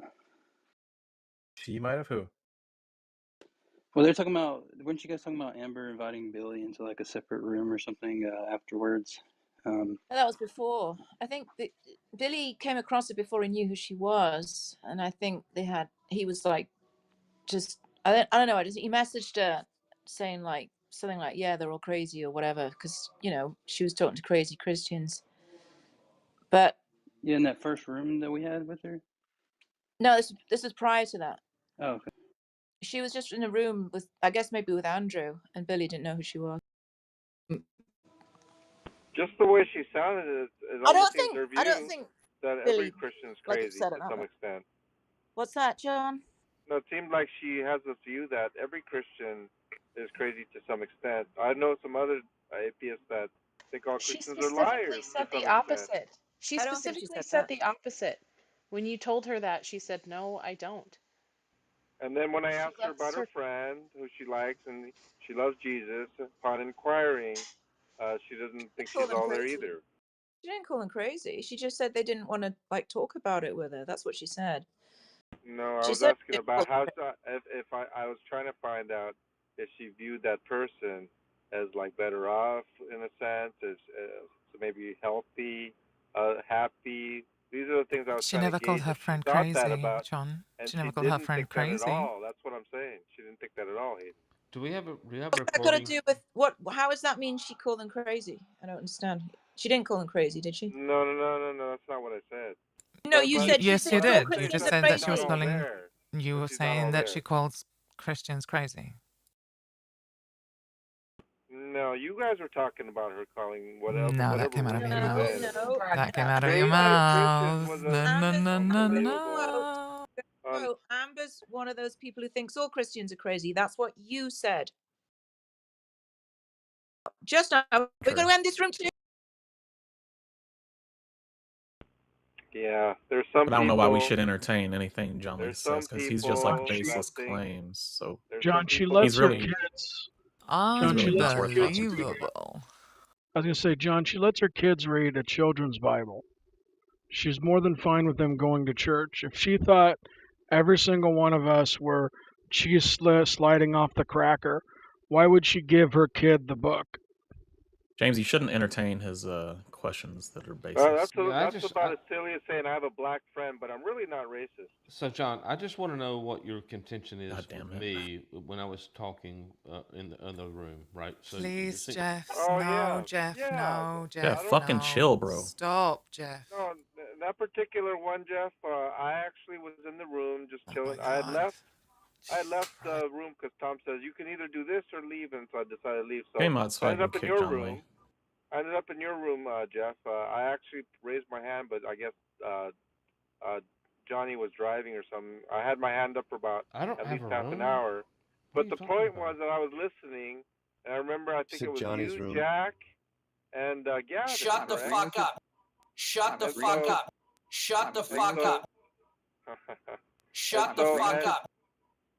She might have who? Well, they're talking about, weren't you guys talking about Amber inviting Billy into like a separate room or something afterwards? That was before. I think Billy came across it before he knew who she was, and I think he was like, just I don't know. He messaged her saying like something like, "Yeah, they're all crazy" or whatever, because she was talking to crazy Christians. But yeah, in that first room that we had with her. No, this is prior to that. Oh, okay. She was just in a room with, I guess maybe with Andrew, and Billy didn't know who she was. Just the way she sounded, it almost seems her view I don't think that Billy, every Christian is crazy to some extent. What's that, John? No, it seems like she has this view that every Christian is crazy to some extent. I know some other atheists that think all Christians are liars. She specifically said the opposite. She specifically said the opposite. When you told her that, she said, "No, I don't." And then when I asked her about her friend, who she likes, and she loves Jesus, upon inquiring, she doesn't think she's all there either. She didn't call them crazy. She just said they didn't want to talk about it with her. That's what she said. No, I was asking about how if I was trying to find out if she viewed that person as like better off in a sense, as maybe healthy, happy. These are the things I was trying to gauge. She never called her friend crazy, John. She never called her friend crazy. That at all. That's what I'm saying. She didn't think that at all, Hayden. Do we have recording? What's that got to do with what? How does that mean she called them crazy? I don't understand. She didn't call them crazy, did she? No. That's not what I said. No, you said she Yes, said you all did. You Christians just are said that she was crazy. calling. You were saying that she calls Christians crazy. No, you guys were talking about her calling whatever. No, that came out of your mouth. No. That came out of your mouth. No. Amber's one of those people who thinks all Christians are crazy. That's what you said. Just now, we're going to end this room too. Yeah, there's some But I don't know why we should entertain anything John Lee says, because he's just like baseless claims. So John, she lets her really, kids. Unbelievable. I was gonna say, John, she lets her kids read a children's Bible. She's more than fine with them going to church. If she thought every single one of us were cheese sliding off the cracker, why would she give her kid the book? James, you shouldn't entertain his questions that are baseless. That's about as silly as saying I have a black friend, but I'm really not racist. So, John, I just want to know what your contention is with me when I was talking in the other room, right? So Please, Jeff. Jeff. Jeff, fucking chill, bro. Stop, Jeff. No, that particular one, Jeff, I actually was in the room just chilling. I had left the room because Tom says you can either do this or leave, and so I decided to leave. So I ended up in your room. I ended up in your room, Jeff. I actually raised my hand, but I guess Johnny was driving or something. I had my hand up for about at least half an hour. But the point was that I was listening, and I remember I think it was Johnny's you, room. Jack, and Gavin. Shut the fuck up. Shut the fuck up. Shut the fuck up. Shut the fuck up.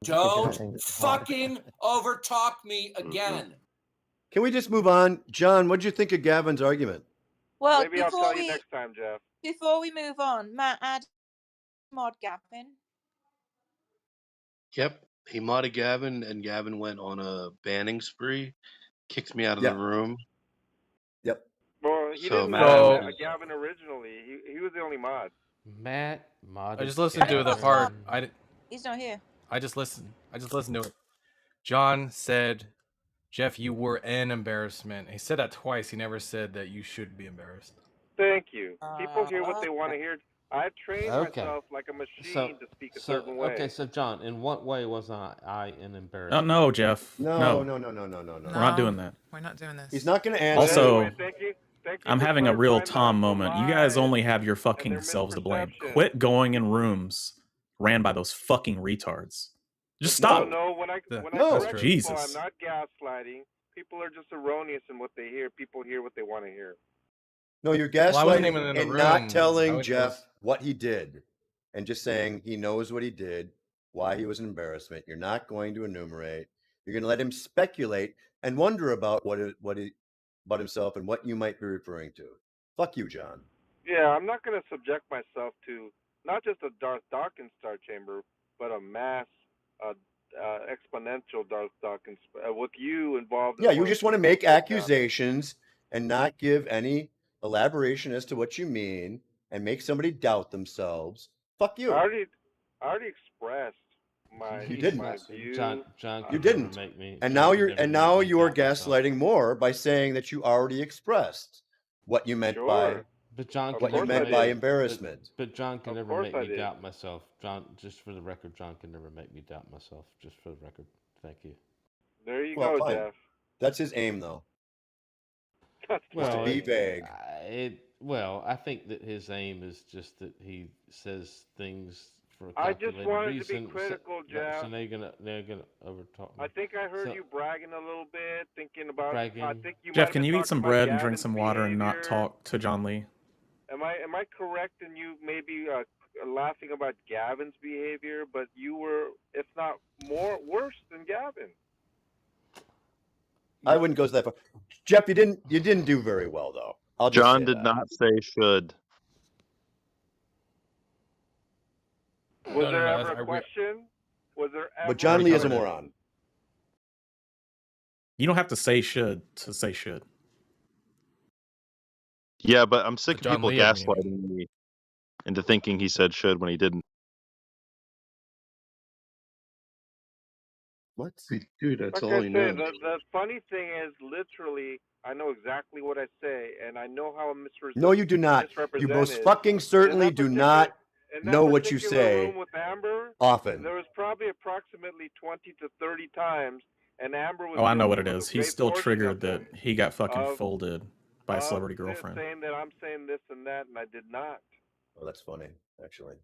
Don't fucking overtalk me again. Can we just move on? John, what did you think of Gavin's argument? Well, maybe I'll tell you next time, Jeff. Before we move on, Matt, add mod Gavin. Yep, he modded Gavin, and Gavin went on a banning spree, kicked me out of the room. Yep. Well, he didn't mod Gavin originally. He was the only mod. Matt modded. I just listened to the part. He's not here. I just listened to it. John said, Jeff, you were an embarrassment. He said that twice. He never said that you should be embarrassed. Thank you. People hear what they want to hear. I trained myself like a machine to speak a certain way. Okay, so John, in what way was I an embarrassment? No, Jeff. No. We're not doing that. We're not doing this. He's not going to answer. Also, anyway, thank you I'm having a real Tom moment. You guys only have your fucking selves to blame. Quit going in rooms ran by those fucking retards. Just stop. No, when I correct people, I'm not gaslighting. People are just erroneous in what they hear. People hear what they want to hear. No, you're gaslighting and not telling Jeff what he did, and just saying he knows what he did, why he was an embarrassment. You're not going to enumerate. You're going to let him speculate and wonder about about himself and what you might be referring to. Fuck you, John. Yeah, I'm not going to subject myself to not just a Darth Dawkins Star Chamber, but a mass exponential Darth Dawkins with you involved. Yeah, you just want to make accusations and not give any elaboration as to what you mean and make somebody doubt themselves. Fuck you. I already expressed my you didn't. My view. John you didn't. And now you're gaslighting more by saying that you already expressed what you meant by embarrassment. But John can never make me doubt myself. John, just for the record, John can never make me doubt myself. Just for the record, thank you. There you go, fine. Jeff. That's his aim, though. Well, to be vague. I think that his aim is just that he says things for a I calculated just wanted reason. to be critical, Jeff. So they're gonna overtalk me. I think I heard you bragging a little bit, thinking about. Bragging. I think you Jeff, can you eat some bread and drink some water and not talk to John Lee? Am I correct in you maybe laughing about Gavin's behavior, but you were, if not worse than Gavin? I wouldn't go that far. Jeff, you didn't do very well, though. John did not say should. Was there ever a question? Was there ever? But John Lee is a moron. You don't have to say should to say should. Yeah, but I'm sick of people gaslighting me into thinking he said should when he didn't. What? Dude, that's Like all I he said, knows. the funny thing is, literally, I know exactly what I say, and I know how I'm No, you do not. You most misrepresented. fucking And in certainly that do particular not know what you room say with Amber, often. there was probably approximately 20 to 30 times, and Amber was Oh, I know what guilty it with a is. He's great still portion of triggered that them he got fucking of folded by a celebrity girlfriend. saying that I'm saying this and that, and I did not. Oh, that's funny, actually.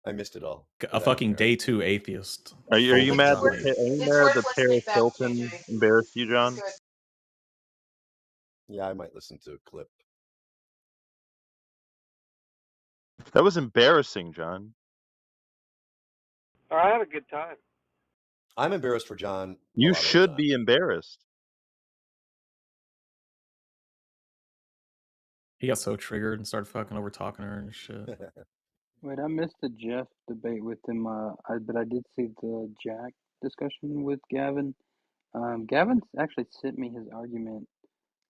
I missed it all. A fucking day 2 atheist. Are you mad John that Lee. are you mad that Paris Hilton embarrassed you, John? Yeah, I might listen to a clip. That was embarrassing, John. I had a good time. I'm embarrassed for John. You should be embarrassed. He got so triggered and started fucking over talking to her and shit. Wait, I missed the Jeff debate with him. But I did see the Jack discussion with Gavin. Gavin actually sent me his argument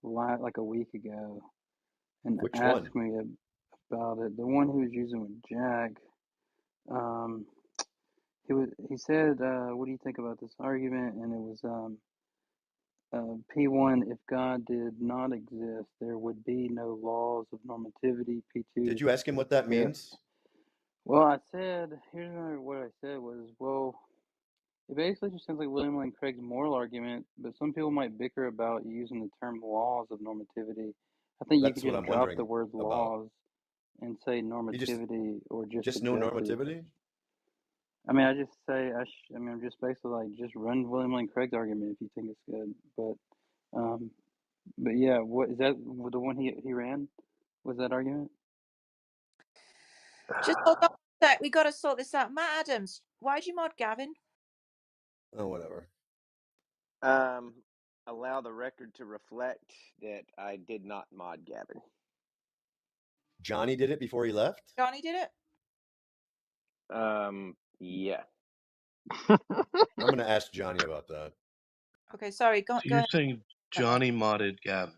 like a week ago and Which asked one? me about it. The one he was using with Jack. He said, "What do you think about this argument?" And it was P1. If God did not exist, there would be no laws of normativity. P2. Did you ask him what that means? Well, I said, what I said was, well, it basically just sounds like William Lane Craig's moral argument, but some people might bicker about using the term laws of normativity. I think you That's could what just I'm drop the wondering word about. laws and say normativity or just no objective. normativity? I mean, I just say, I'm just basically like, just run William Lane Craig's argument if you think it's good. But yeah, what is that? The one he ran? Was that argument? Just hold on a sec. We got to sort this out. Matt Adams, why'd you mod Gavin? Oh, whatever. Allow the record to reflect that I did not mod Gavin. Johnny did it before he left? Johnny did it? Yeah. I'm going to ask Johnny about that. Okay, sorry. Go You're ahead. saying Johnny modded Gavin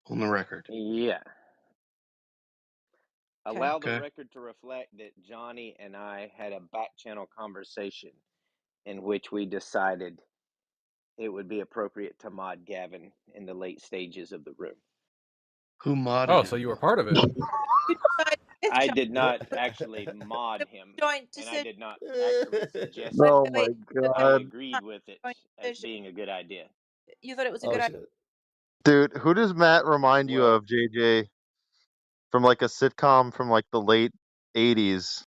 on the record? Yeah. Okay. Allow the record to reflect that Johnny and I had a back channel conversation in which we decided it would be appropriate to mod Gavin in the late stages of the room. Who modded him? Oh, so you were part of it. I did not actually mod him, and I did not actually suggest it. Oh my I god. agreed with it as being a good idea. You thought it was a good idea? Dude, who does Matt remind you of, JJ? From like a sitcom from like the late 80s.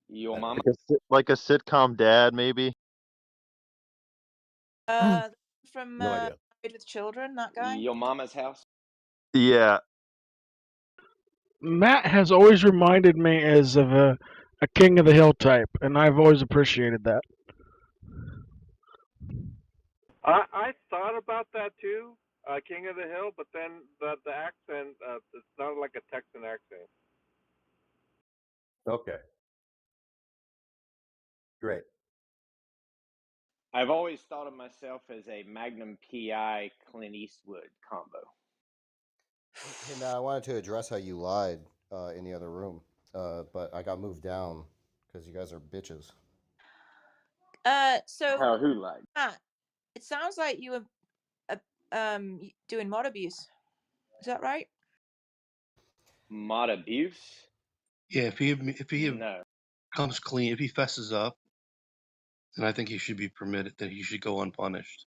Your mama? Like a sitcom dad, maybe? From no idea. Married with Children, that guy? Your mama's house? Yeah. Matt has always reminded me as of a King of the Hill type, and I've always appreciated that. I thought about that too, King of the Hill, but then the accent, it's not like a Texan accent. Okay. Great. I've always thought of myself as a Magnum PI Clint Eastwood combo. Hey, Matt, I wanted to address how you lied in the other room, but I got moved down because you guys are bitches. How who lied? Matt, it sounds like you were doing mod abuse. Is that right? Mod abuse? Yeah, if he No. comes clean, if he fesses up, then I think he should be permitted. That he should go unpunished.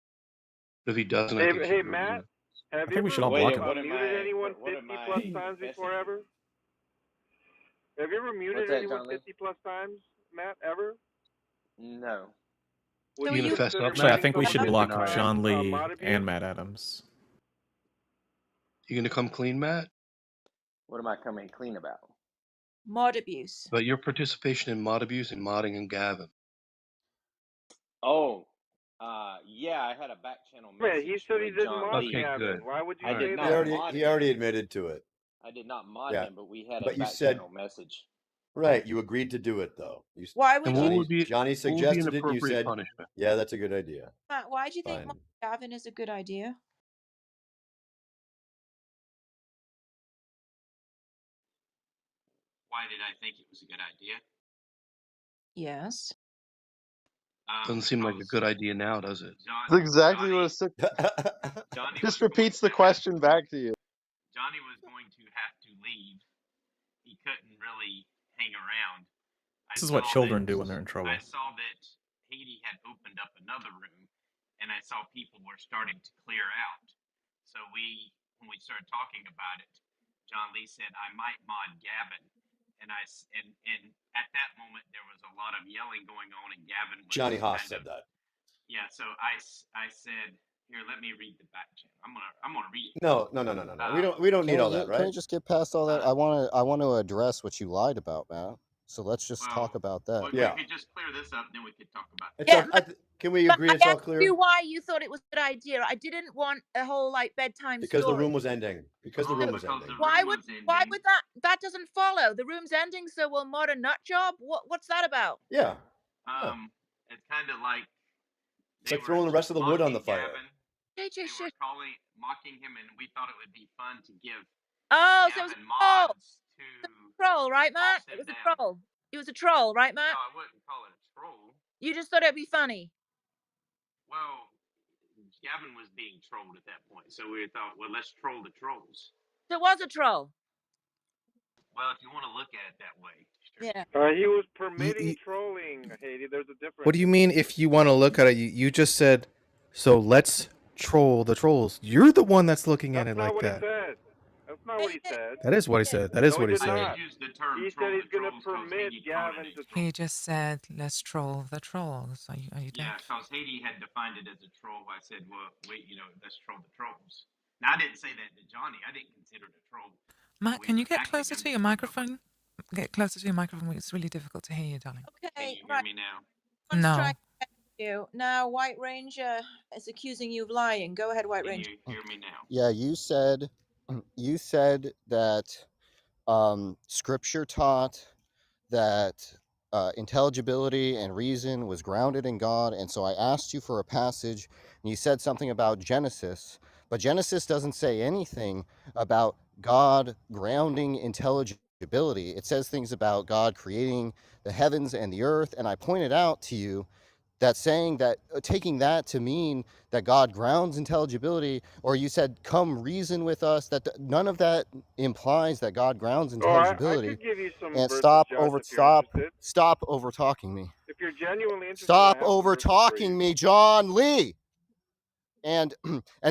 But if he doesn't, I think he should go Matt, have I you think we should all ever block him. muted anyone 50 plus times before ever? Have you ever muted anyone 50 plus times, Matt? Ever? No. Would you gonna fess up, Actually, I Matt? think we should block Deny it. John Lee mod abuse? and Matt Adams. You gonna come clean, Matt? What am I coming clean about? Mod abuse. But your participation in mod abuse and modding and Gavin. Oh, yeah, I had a back channel message. He said he with didn't John mod Lee. Gavin. Why would you I say did that? not He already admitted to it. I did not mod Yeah. him, but we had But a you back said, channel message. right, you agreed to do it, though. Why would Johnny an suggested it, and you appropriate said, punishment? yeah, that's a good idea. Matt, why do you think Fine. mod Gavin is a good idea? Why did I think it was a good idea? Yes. Doesn't seem like a good idea now, does it? That's exactly what it's. Just repeats the question back to you. Johnny was going to have to leave. He couldn't really hang around. This is what children do when they're in trouble. I saw that Haiti had opened up another room, and I saw people were starting to clear out. So when we started talking about it, John Lee said, I might mod Gavin. And at that moment, there was a lot of yelling going on, and Gavin was Johnny Haas said that. Yeah, so I said, here, let me read the back channel. I'm gonna read it. No. We don't need all that, right? Can we just get past all that? I want to address what you lied about, Matt. So let's just talk about that. Well, yeah. We could just clear this up, then we could talk about it. Yeah, can we agree it's all clear? I asked you why you thought it was a good idea. I didn't want a whole like bedtime because story. The room was ending. Why would that doesn't follow? The room's ending, so we'll mod a nut job? What's that about? Yeah. It's kind of like it's like throwing the rest of the wood on the fire. They were mocking him, and we thought it would be fun to give so Gavin mods to troll, right, Matt? It was a troll. It was a troll, right, Matt? No, I wouldn't call it a troll. You just thought it'd be funny. Well, Gavin was being trolled at that point, so we thought, well, let's troll the trolls. So it was a troll. Well, if you want to look at it that way. Sure. Yeah. He was permitting trolling, Haiti. There's a difference. What do you mean if you want to look at it? You just said, so let's troll the trolls. You're the one that's looking at it like that. That's not what he said. That is what he said. That is what he said. He said he's going to permit Gavin to troll. He just said, let's troll the trolls. Are you Yeah, because Haiti had defined it as a troll. I said, well, wait, let's troll the trolls. Now, I didn't say that to Johnny. I didn't consider it a troll. Matt, can you get closer to your microphone? Get closer to your microphone. It's really difficult to hear you, darling. Okay, can you hear me now? No. Now, White Ranger is accusing you of lying. Go ahead, White Ranger. Can you hear me now? Yeah, you said that Scripture taught that intelligibility and reason was grounded in God, and so I asked you for a passage, and you said something about Genesis, but Genesis doesn't say anything about God grounding intelligibility. It says things about God creating the heavens and the earth, and I pointed out to you that saying that, taking that to mean that God grounds intelligibility, or you said, come reason with us, that none of that implies that God grounds intelligibility. I could give you some and stop over talking me. If you're genuinely interested, stop over talking me, John Lee. And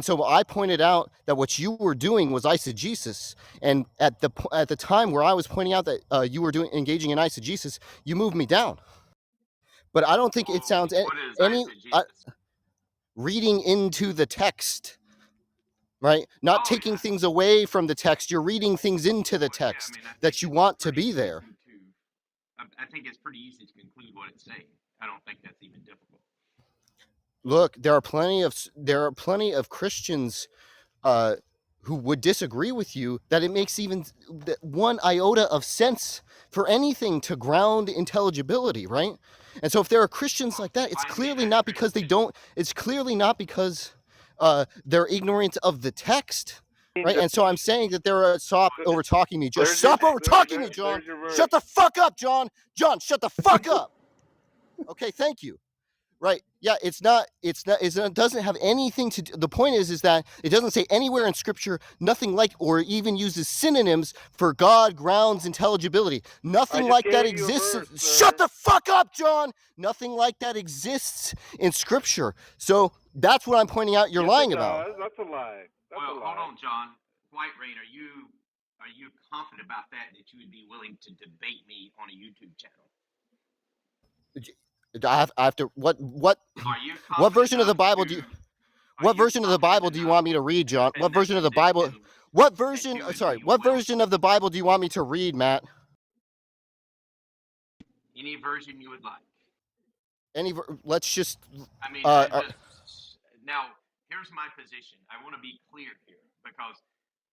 so I pointed out that what you were doing was eisegesis, and at the time where I was pointing out that you were engaging in eisegesis, you moved me down. But I don't think it sounds reading into the text, right? Not taking things away from the text. You're reading things into the text that you want to be there. I think it's pretty easy to conclude what it's saying. I don't think that's even difficult. Look, there are plenty of Christians who would disagree with you that it makes even one iota of sense for anything to ground intelligibility, right? And so if there are Christians like that, it's clearly not because they don't, it's clearly not because they're ignorant of the text, right? And so I'm saying that they're stop over talking me. Just stop over talking me, John. Shut the fuck up, John. John, shut the fuck up. Okay, thank you. Right. Yeah, it doesn't have anything to do. The point is that it doesn't say anywhere in Scripture, nothing like, or even uses synonyms for God grounds intelligibility. Nothing like that exists. Shut the fuck up, John. Nothing like that exists in Scripture. So that's what I'm pointing out you're lying about. That's a lie. Hold on, John. White Rain, are you confident about that you would be willing to debate me on a YouTube channel? I have to. What version of the Bible do you? What version of the Bible do you want me to read, John? What version of the Bible? What version? What version of the Bible do you want me to read, Matt? Any version you would like. Let's just. I mean, now here's my position. I want to be clear here because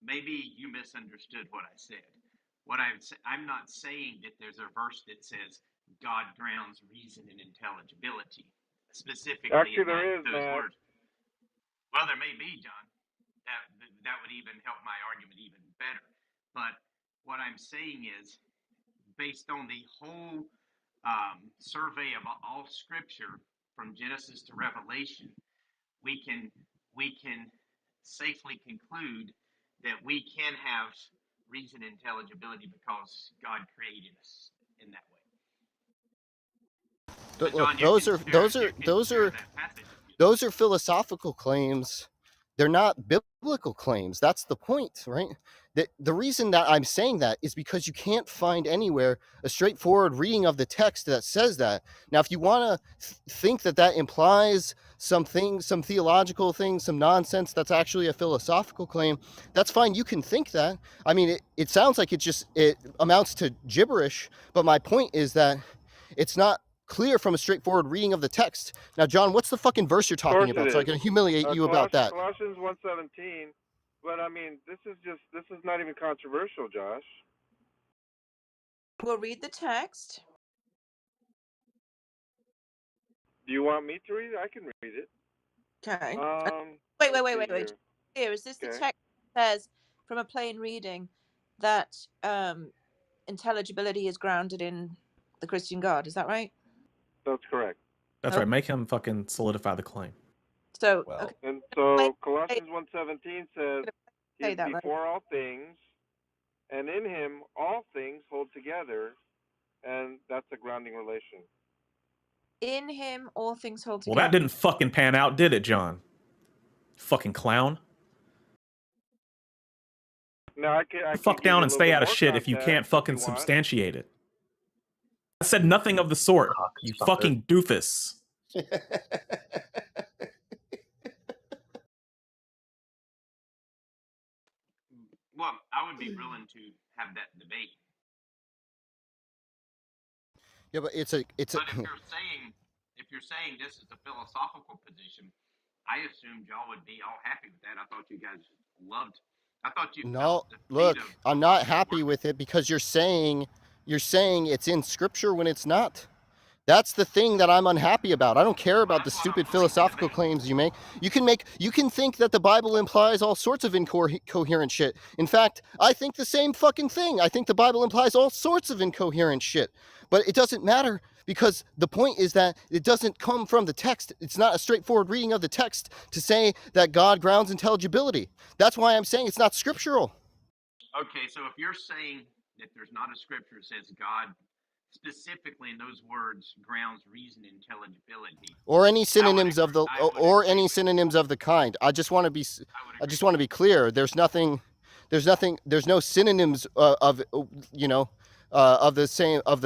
maybe you misunderstood what I said. I'm not saying that there's a verse that says God grounds reason and intelligibility. Specifically, actually, there is those words. Well, there may be, John. That would even help my argument even better. But what I'm saying is, based on the whole survey of all Scripture from Genesis to Revelation, we can safely conclude that we can have reason and intelligibility because God created us in that way. But look, those are philosophical claims. They're not biblical claims. That's the point, right? The reason that I'm saying that is because you can't find anywhere a straightforward reading of the text that says that. Now, if you want to think that that implies something, some theological thing, some nonsense that's actually a philosophical claim, that's fine. You can think that. I mean, it sounds like it amounts to gibberish, but my point is that it's not clear from a straightforward reading of the text. Now, John, what's the fucking verse you're talking about so I can humiliate you about that? Colossians 1:17. But I mean, this is not even controversial, Josh. We'll read the text. Do you want me to read it? I can read it. Okay. Wait. Here, is this the text that says, from a plain reading, that intelligibility is grounded in the Christian God? Is that right? That's correct. That's right. Make him fucking solidify the claim. So, and so Colossians 1:17 says, "He is before all things, and in Him all things hold together," and that's a grounding relation. In Him all things hold together. Well, that didn't fucking pan out, did it, John? Fucking clown. No, I fuck down and stay out of shit if you can't fucking substantiate it. I said nothing of the sort. You fucking doofus. Well, I would be willing to have that debate. Yeah, but it's a. But if you're saying this is a philosophical position, I assumed y'all would be all happy with that. I thought you guys loved. I thought you. No, look, I'm not happy with it because you're saying it's in Scripture when it's not. That's the thing that I'm unhappy about. I don't care about the stupid philosophical claims you make. You can think that the Bible implies all sorts of incoherent shit. In fact, I think the same fucking thing. I think the Bible implies all sorts of incoherent shit. But it doesn't matter because the point is that it doesn't come from the text. It's not a straightforward reading of the text to say that God grounds intelligibility. That's why I'm saying it's not scriptural. Okay, so if you're saying that there's not a scripture that says God specifically in those words grounds reason and intelligibility, or any synonyms of the kind. I just want to be clear. There's no synonyms of the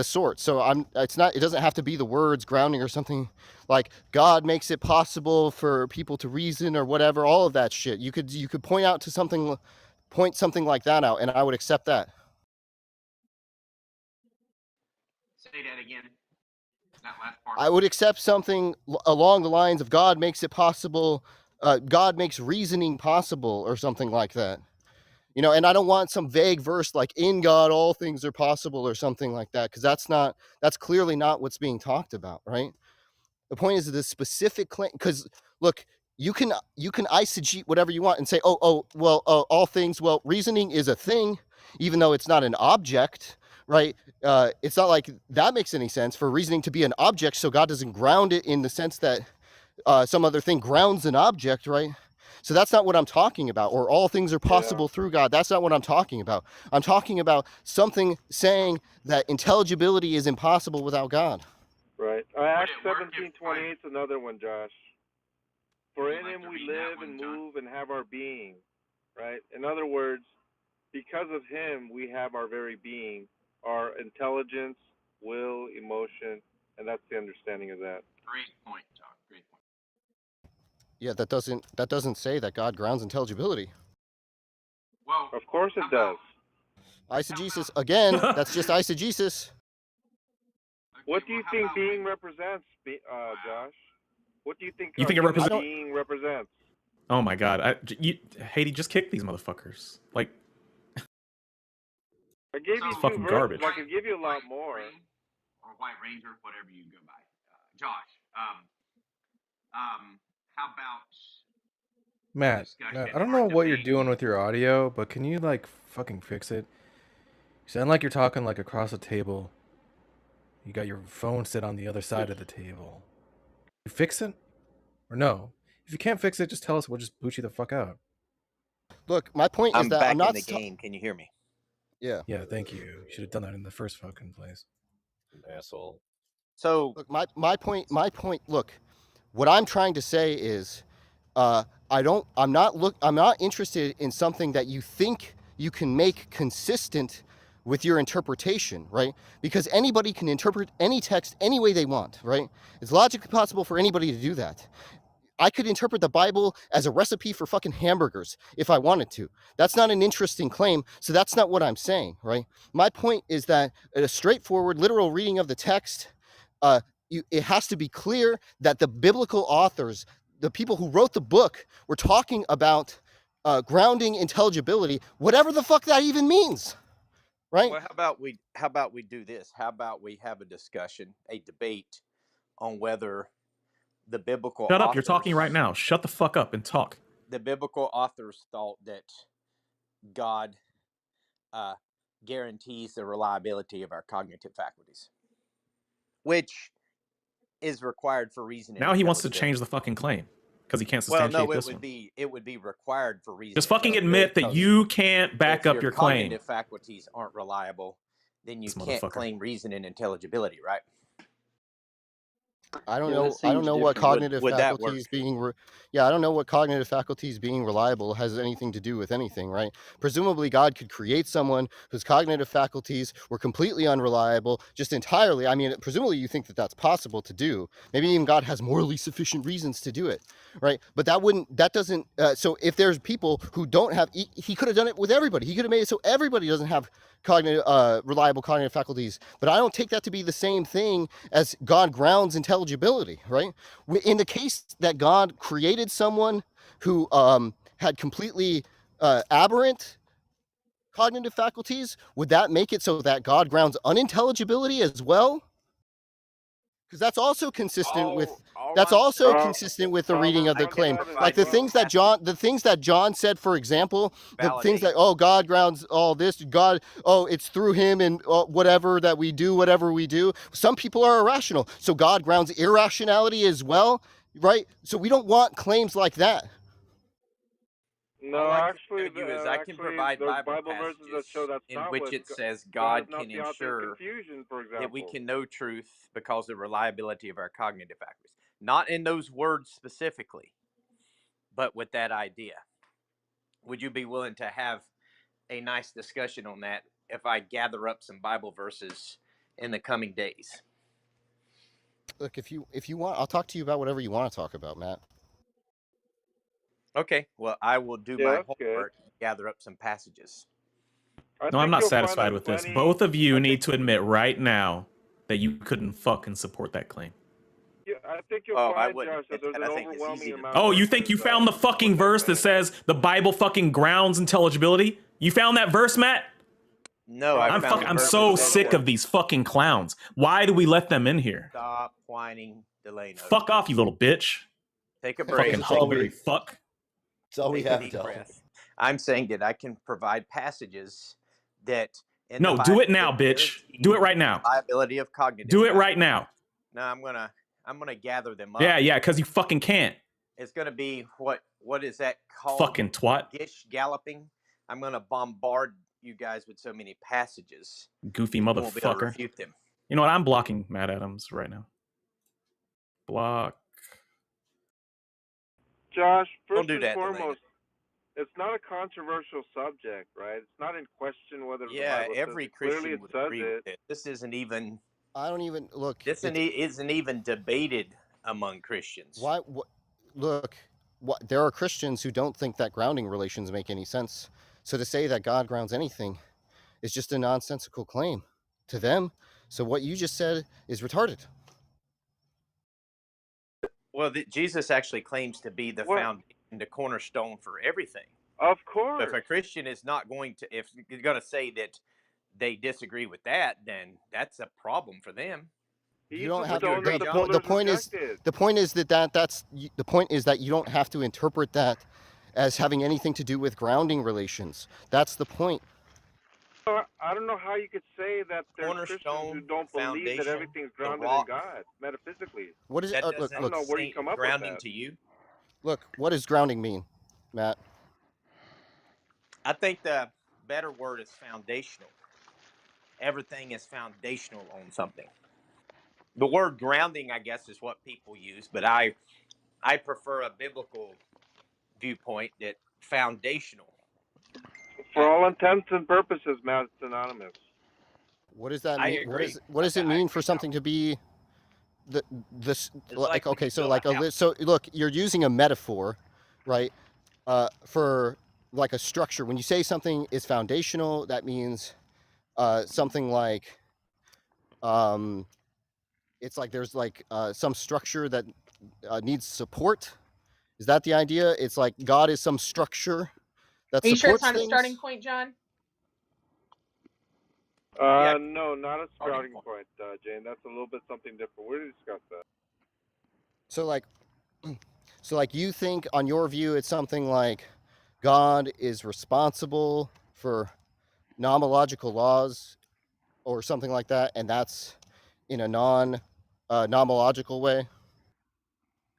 sort. So it doesn't have to be the words grounding or something like God makes it possible for people to reason or whatever, all of that shit. You could point something like that out and I would accept that. Say that again. That last part. I would accept something along the lines of God makes it possible, God makes reasoning possible or something like that. And I don't want some vague verse like in God all things are possible or something like that, because that's clearly not what's being talked about, right? The point is the specific claim, because look, you can eisegete whatever you want and say, all things, reasoning is a thing, even though it's not an object, right? It's not like that makes any sense for reasoning to be an object, so God doesn't ground it in the sense that some other thing grounds an object, right? So that's not what I'm talking about. Or all things are possible through God. That's not what I'm talking about. I'm talking about something saying that intelligibility is impossible without God. Right. Acts 17:28 is another one, Josh. For in Him we live and move and have our being. Right. In other words, because of Him we have our very being, our intelligence, will, emotion, and that's the understanding of that. Great point, John. Great point. Yeah, that doesn't say that God grounds intelligibility. Well, of course it does. Eisegesis again. That's just eisegesis. What do you think being represents, Josh? What do you think? You think it represents being represents? Oh my God, Haiti, just kick these motherfuckers. Like, I gave you fucking two garbage. verses. I can give you a lot more. Or White Ranger, whatever you go by. Josh, how about Matt, I don't know what you're doing with your audio, but can you fucking fix it? You sound like you're talking across the table. You got your phone set on the other side of the table. You fix it? Or no? If you can't fix it, just tell us. We'll just boot you the fuck out. Look, my point is that back I'm not in the game. Can you hear me? Yeah. Yeah, thank you. You should have done that in the first fucking place. Asshole. So look, my point. Look, what I'm trying to say is, I'm not interested in something that you think you can make consistent with your interpretation, right? Because anybody can interpret any text any way they want, right? It's logically possible for anybody to do that. I could interpret the Bible as a recipe for fucking hamburgers if I wanted to. That's not an interesting claim, so that's not what I'm saying, right? My point is that a straightforward, literal reading of the text, it has to be clear that the biblical authors, the people who wrote the book, were talking about grounding intelligibility, whatever the fuck that even means, right? Well, how about we do this? How about we have a discussion, a debate on whether the biblical Shut up! authors, You're talking right now. Shut the fuck up and talk. the biblical authors thought that God guarantees the reliability of our cognitive faculties, which is required for reason. Now he wants to change the fucking claim because he can't substantiate well, no, this one. it would be required for reason. Just fucking admit that you can't back up your claim. If your cognitive faculties aren't reliable, then you can't claim reason and intelligibility, right? I don't know what cognitive faculties being I don't know what cognitive faculties being reliable has anything to do with anything, right? Presumably God could create someone whose cognitive faculties were completely unreliable, just entirely. I mean, presumably you think that that's possible to do. Maybe even God has morally sufficient reasons to do it, right? But that doesn't so if there's people who don't have he could have done it with everybody. He could have made it so everybody doesn't have reliable cognitive faculties, but I don't take that to be the same thing as God grounds intelligibility, right? In the case that God created someone who had completely aberrant cognitive faculties, would that make it so that God grounds unintelligibility as well? Because that's also consistent with consistent with the reading of the claim. Like the things that John said, for example, the things that God grounds all this, it's through him and whatever we do. Some people are irrational, so God grounds irrationality as well, right? So we don't want claims like that. No, actually, I can provide Bible verses that show that's in not which it says God can ensure confusion, for example, that we can know truth because of the reliability of our cognitive faculties. Not in those words specifically, but with that idea. Would you be willing to have a nice discussion on that if I gather up some Bible verses in the coming days? Look, if you want, I'll talk to you about whatever you want to talk about, Matt. Okay, well, I will do my homework and gather up some passages. No, I'm not satisfied with this. Both of you need to admit right now that you couldn't fucking support that claim. Yeah, I think you'll find, Josh, that there's an overwhelming amount. Oh, you think you found the fucking verse that says the Bible fucking grounds intelligibility? You found that verse, Matt? No, I'm so sick of these fucking clowns. Why do we let them in here? Stop whining, Delano. Fuck off, you little bitch. Take a break. Fucking huckleberry fuck. That's all we have, Del. I'm saying that I can provide passages that. No, do it now, bitch. Do it right now. Reliability of cognitive. Do it right now. No, I'm gonna gather them up. Yeah, because you fucking can't. It's gonna be what is that called? Fucking twat. Gish galloping. I'm gonna bombard you guys with so many passages. Goofy motherfucker. Refute them. You know what? I'm blocking Matt Adams right now. Block. Josh, first and foremost, it's not a controversial subject, right? It's not in question whether the Bible every says Christian it. would agree with it. This isn't even. I don't even look. This isn't even debated among Christians. Why? Look, there are Christians who don't think that grounding relations make any sense. So to say that God grounds anything is just a nonsensical claim to them. So what you just said is retarded. Well, Jesus actually claims to be the foundation, the cornerstone for everything. Of course. So if a Christian is not going to, if you're going to say that they disagree with that, then that's a problem for them. You don't have to. The point is that you don't have to interpret that as having anything to do with grounding relations. That's the point. I don't know how you could say that there's Christians who don't believe that everything's grounded in God metaphysically. What is That look? doesn't I don't know where you come up with that. To you? Look, what does grounding mean, Matt? I think the better word is foundational. Everything is foundational on something. The word grounding, I guess, is what people use, but I prefer a biblical viewpoint that foundational. For all intents and purposes, Matt, it's synonymous. What does that mean? Agree. What does it mean for something to be this like okay? So like so look, you're using a metaphor, right? For like a structure. When you say something is foundational, that means something like it's like there's like some structure that needs support. Is that the idea? It's like God is some structure that supports things. Are you sure it's not a starting point, John? No, not a starting point, Jane. That's a little bit something different. We'll discuss that. So like you think on your view, it's something like God is responsible for nomological laws or something like that, and that's in a non-nomological way?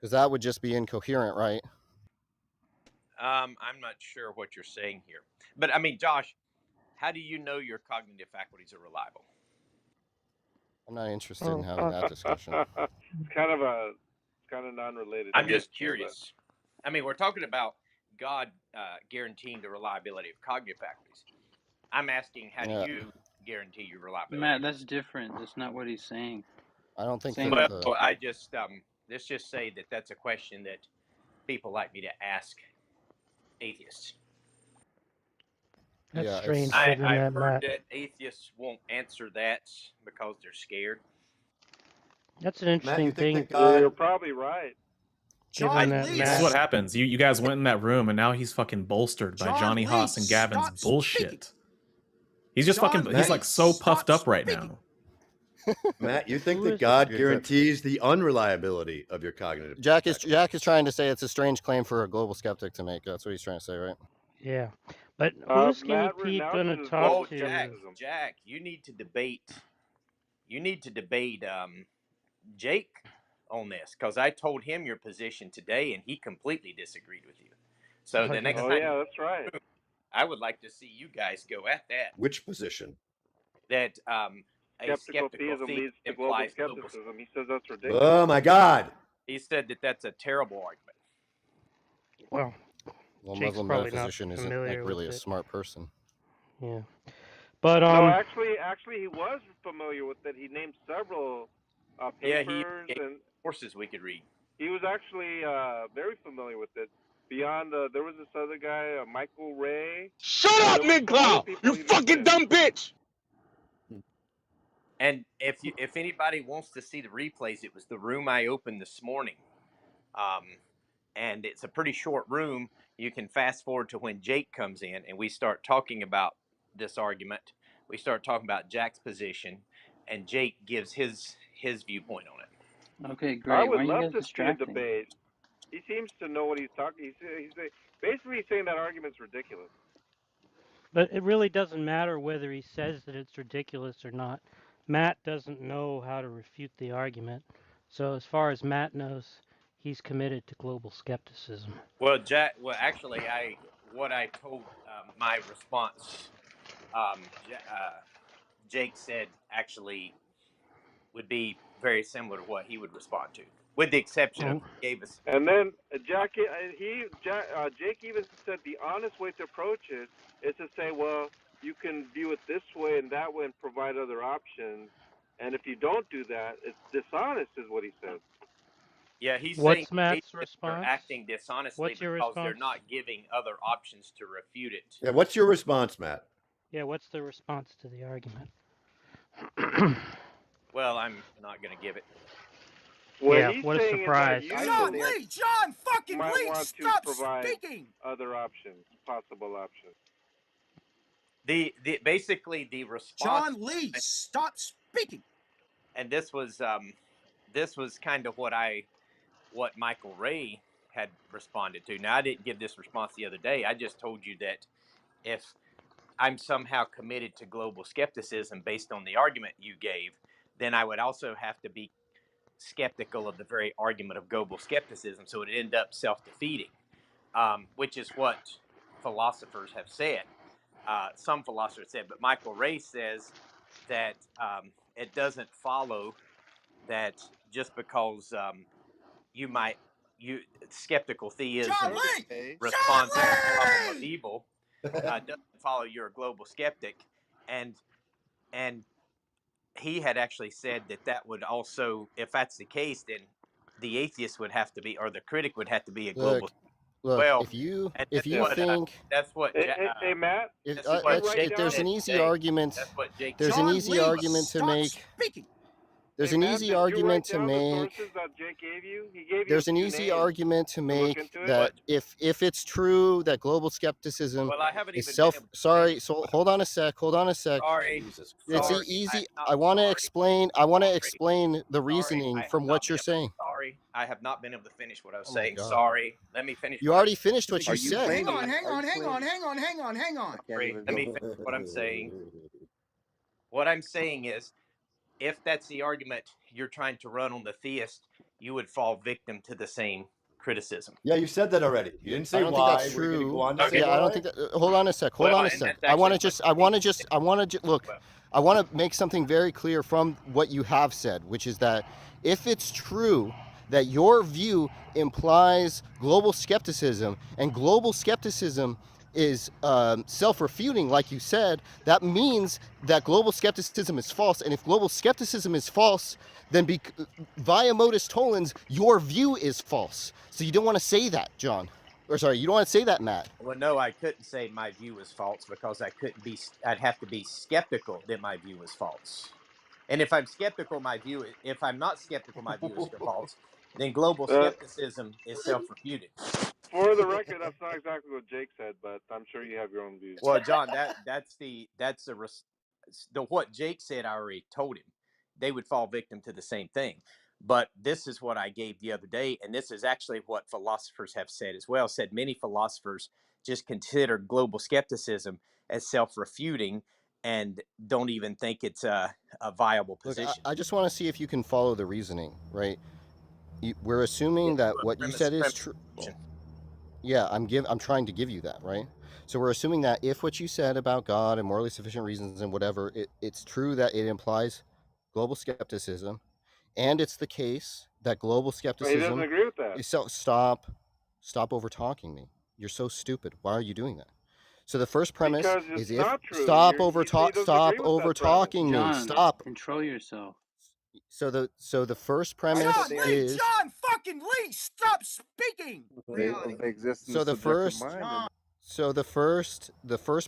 Because that would just be incoherent, right? I'm not sure what you're saying here. But I mean, Josh, how do you know your cognitive faculties are reliable? I'm not interested in having that discussion. It's kind of non-related. I'm just curious. I mean, we're talking about God guaranteeing the reliability of cognitive faculties. I'm asking, how do you guarantee your reliability? Matt, that's different. That's not what he's saying. I don't think Well, I just let's just say that that's a question that people like me to ask atheists. That's strange. I've heard that atheists won't answer that because they're scared. That's an interesting thing. You're probably right. This is what happens. You guys went in that room, and now he's fucking bolstered by Johnny Haas and Gavin's bullshit. He's just he's like so puffed up right now. Matt, you think that God guarantees the unreliability of your cognitive? Jack is trying to say it's a strange claim for a global skeptic to make. That's what he's trying to say, right? Yeah, but who's Skinny Pete gonna talk to? Jack, you need to debate. Jake on this, because I told him your position today, and he completely disagreed with you. So the next time, that's right. I would like to see you guys go at that. Which position? That skeptical theism leads to global skepticism. He says that's ridiculous. Oh my God! He said that that's a terrible argument. Well, Muslim metaphysician isn't like really a smart person. Yeah, but no, actually, he was familiar with it. He named several papers and courses we could read. He was actually very familiar with it. Beyond, there was this other guy, Michael Ray. Shut up, Mid-Cloud! You fucking dumb bitch! And if anybody wants to see the replays, it was the room I opened this morning. And it's a pretty short room. You can fast forward to when Jake comes in, and we start talking about this argument. We start talking about Jack's position, and Jake gives his viewpoint on it. Okay, great. I would love to see a debate. He seems to know what he's talking. He's basically saying that argument's ridiculous. But it really doesn't matter whether he says that it's ridiculous or not. Matt doesn't know how to refute the argument. So as far as Matt knows, he's committed to global skepticism. Well, Jack. Well, actually, what I told my response, Jake said actually would be very similar to what he would respond to, with the exception of gave us. And then Jake even said the honest way to approach it is to say, well, you can view it this way and that way and provide other options. And if you don't do that, it's dishonest, is what he said. Yeah, he's saying Matt's response? They're acting dishonestly because they're not giving other options to refute it. Yeah, what's your response, Matt? Yeah, what's the response to the argument? Well, I'm not going to give it. Well, what a surprise. John Lee! John fucking Lee! Stop speaking! Other options, possible options. Basically the response. John Lee, stop speaking! And this was kind of what Michael Ray had responded to. Now, I didn't give this response the other day. I just told you that if I'm somehow committed to global skepticism based on the argument you gave, then I would also have to be skeptical of the very argument of global skepticism. So it would end up self-defeating, which is what philosophers have said. Some philosophers said, but Michael Ray says that it doesn't follow that just because skeptical theism responds to the problem of evil doesn't follow you're a global skeptic, and he had actually said that would also, if that's the case, then the atheist would have to be, or the critic would have to be a global. Look, Well, if you what, think that's what. Hey, Matt. there's an easy argument. That's what Jake. There's an easy argument to make. There's an easy argument to make. There's an easy argument to make that if it's true that global skepticism is sorry, so hold on a sec. Sorry. It's easy. I want to explain the reasoning from what you're saying. Sorry, I have not been able to finish what I was saying. Sorry. Let me finish. You already finished what you said. Hang on. Let me finish what I'm saying. What I'm saying is, if that's the argument you're trying to run on the theist, you would fall victim to the same criticism. Yeah, you said that already. You didn't say I don't why. think that's true. Go on to say I don't think that. Hold on a sec. I want to look. I want to make something very clear from what you have said, which is that if it's true that your view implies global skepticism, and global skepticism is self-refuting, like you said, that means that global skepticism is false. And if global skepticism is false, then via modus tollens, your view is false. So you don't want to say that, John. Or sorry, you don't want to say that, Matt. Well, no, I couldn't say my view is false because I'd have to be skeptical that my view is false. And if I'm skeptical, if I'm not skeptical, my view is false, then global skepticism is self-refuting. For the record, that's not exactly what Jake said, but I'm sure you have your own views. Well, John, what Jake said, I already told him. They would fall victim to the same thing. But this is what I gave the other day, and this is actually what philosophers have said as well. Said many philosophers just consider global skepticism as self-refuting and don't even think it's a viable position. Look, I just want to see if you can follow the reasoning, right? We're assuming that what you said is true. Yeah, I'm trying to give you that, right? So we're assuming that if what you said about God and morally sufficient reasons and whatever, it's true that it implies global skepticism, and it's the case that global skepticism. He doesn't agree with that. Stop over talking me. You're so stupid. Why are you doing that? So the first premise is stop over talking me. Stop. Control yourself. So the first premise is John fucking Lee, stop speaking. So the first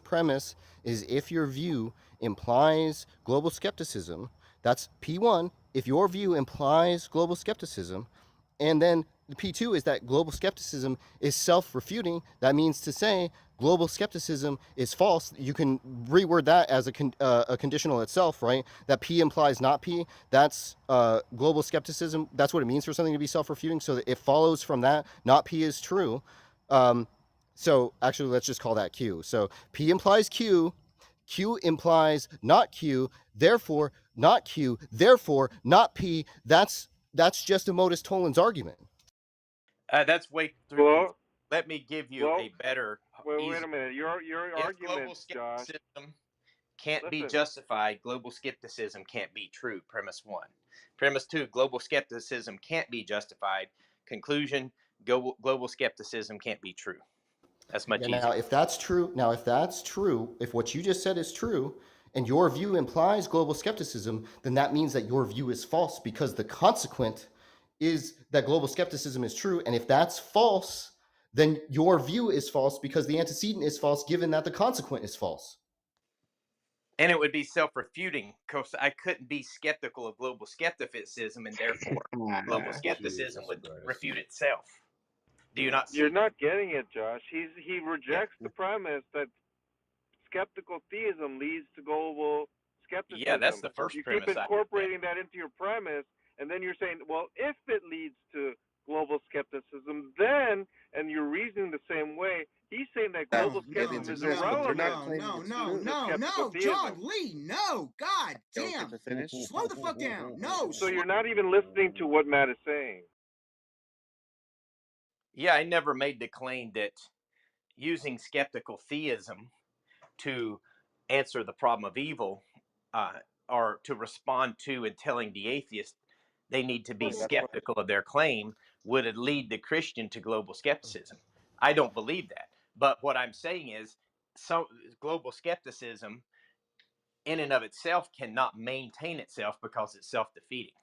premise is if your view implies global skepticism, that's P1. If your view implies global skepticism, and then the P2 is that global skepticism is self-refuting. That means to say global skepticism is false. You can reword that as a conditional itself, right? That P implies not P. That's global skepticism. That's what it means for something to be self-refuting. So that it follows from that not P is true. So actually, let's just call that Q. So P implies Q. Q implies not Q. Therefore, not Q. Therefore, not P. That's just a modus tollens argument. That's way through. Well, let me give you a better. Wait a minute. Your argument, global skepticism can't be justified. Global skepticism can't be true. Premise 1. Premise 2. Global skepticism can't be justified. Conclusion: global skepticism can't be true. That's much easier. Now, if that's true, if what you just said is true, and your view implies global skepticism, then that means that your view is false because the consequent is that global skepticism is true. And if that's false, then your view is false because the antecedent is false, given that the consequent is false. And it would be self-refuting because I couldn't be skeptical of global skepticism, and therefore global skepticism would refute itself. Do you not see? You're not getting it, Josh. He rejects the premise that skeptical theism leads to global skepticism. Yeah, that's the first premise. You keep incorporating that into your premise, and then you're saying, well, if it leads to global skepticism, then, and you're reasoning the same way, he's saying that global skepticism is irrelevant. No, John Lee, no, God damn. Slow the fuck down. No. So you're not even listening to what Matt is saying. Yeah, I never made the claim that using skeptical theism to answer the problem of evil or to respond to and telling the atheist they need to be skeptical of their claim would lead the Christian to global skepticism. I don't believe that. But what I'm saying is, so global skepticism in and of itself cannot maintain itself because it's self-defeating.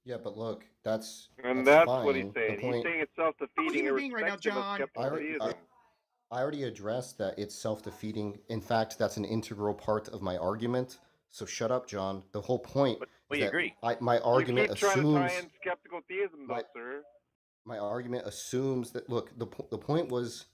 Yeah, but look, that's that's fine. what he's saying. He's saying it's self-defeating irrespective of skeptical theism. I already addressed that it's self-defeating. In fact, that's an integral part of my argument. So shut up, John. The whole point is that my argument you keep trying to tie assumes in skeptical theism, though, sir. My argument assumes that, look, the point was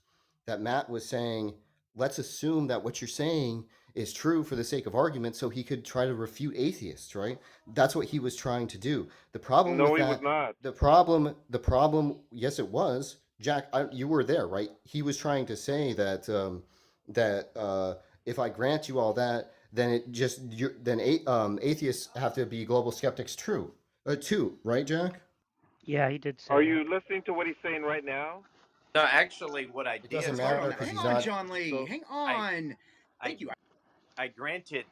that Matt was saying, let's assume that what you're saying is true for the sake of argument, so he could try to refute atheists, right? That's what he was trying to do. The problem no, with he that, was not. The problem, yes, it was. Jack, you were there, right? He was trying to say that if I grant you all that, then atheists have to be global skeptics too, right, Jack? Yeah, he did say Are you listening to what he's saying right now? No, actually, what I did... doesn't matter because he's not... Hang on, John Lee. So hang on. Thank you. I granted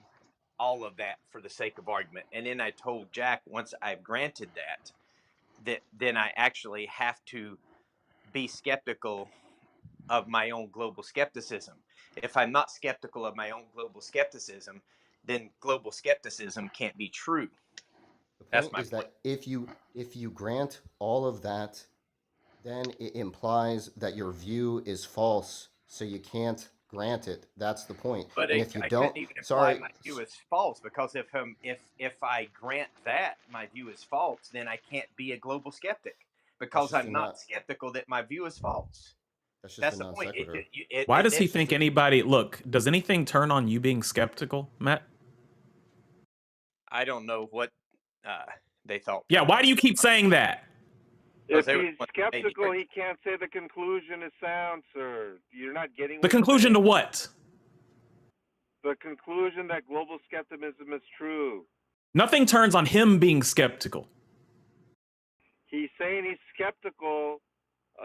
all of that for the sake of argument. And then I told Jack, once I've granted that then I actually have to be skeptical of my own global skepticism. If I'm not skeptical of my own global skepticism, then global skepticism can't be true. The point is that if you grant all of that, then it implies that your view is false, so you can't grant it. That's the point. But and if you I don't, couldn't even imply my view is false, because if I grant that my view is false, then I can't be a global skeptic, because I'm not skeptical that my view is false. That's the point. Why does he think anybody... Look, does anything turn on you being skeptical, Matt? I don't know what they thought. Yeah, why do you keep saying that? If he's skeptical, he can't say the conclusion is sound, sir. You're not getting the conclusion to what? The conclusion that global skepticism is true. Nothing turns on him being skeptical. He's saying he's skeptical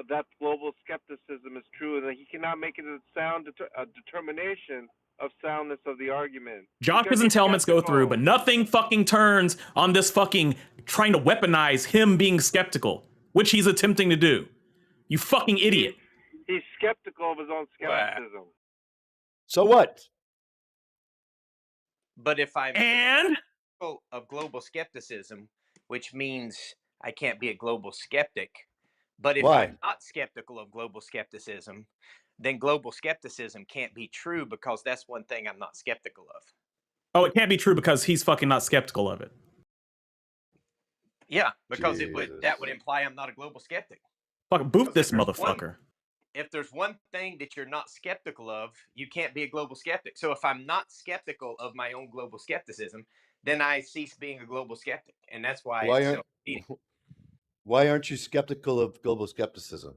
that global skepticism is true, and that he cannot make it a sound determination of soundness of the argument. Josh's entailments go through, but nothing fucking turns on this fucking trying to weaponize him being skeptical, which he's attempting to do. You fucking idiot. He's skeptical of his own skepticism. So what? But if I'm skeptical of global skepticism, which means I can't be a global skeptic, but if I'm not skeptical of global skepticism, then global skepticism can't be true, because that's one thing I'm not skeptical of. Oh, it can't be true because he's fucking not skeptical of it. Yeah, because that would imply I'm not a global skeptic. Fucking boot this motherfucker. If there's one thing that you're not skeptical of, you can't be a global skeptic. So if I'm not skeptical of my own global skepticism, then I cease being a global skeptic. And that's why it's self-defeating. Why aren't you skeptical of global skepticism?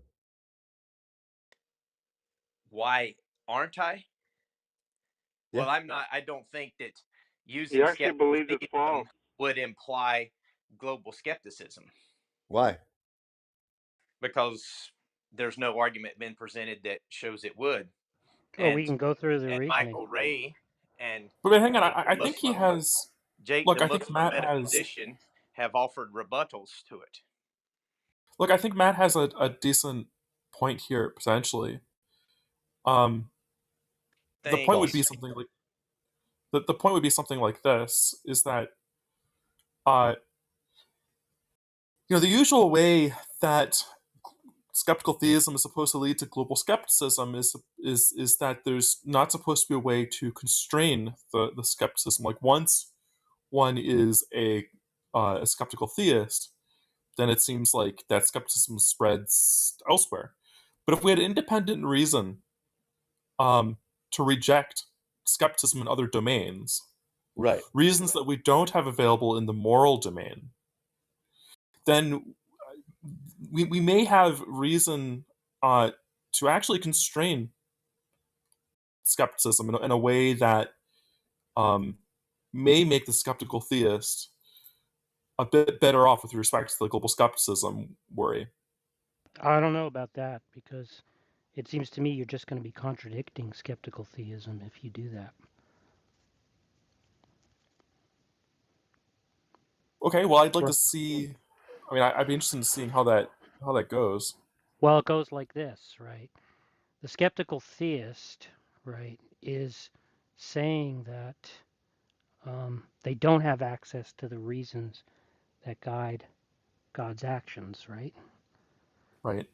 Why aren't I? Yeah. Well, I'm not. I don't think that using he actually believes it's false would imply global skepticism. Why? Because there's no argument been presented that shows it would. Well, we can go through the reasoning. Michael Ray and... But hang on, I think he has... Jake, look, the I think Matt has... have offered rebuttals to it. Look, I think Matt has a decent point here, potentially. The point would be something like... The point would be something like this, is that... the usual way that skeptical theism is supposed to lead to global skepticism is that there's not supposed to be a way to constrain the skepticism. Like, once one is a skeptical theist, then it seems like that skepticism spreads elsewhere. But if we had independent reason to reject skepticism in other domains, right, reasons that we don't have available in the moral domain, then we may have reason to actually constrain skepticism in a way that may make the skeptical theist a bit better off with respect to the global skepticism worry. I don't know about that, because it seems to me you're just going to be contradicting skeptical theism if you do that. Okay, well, I'd like to see. I mean, I'd be interested in seeing how that goes. Well, it goes like this, right? The skeptical theist, right, is saying that they don't have access to the reasons that guide God's actions, right? Right.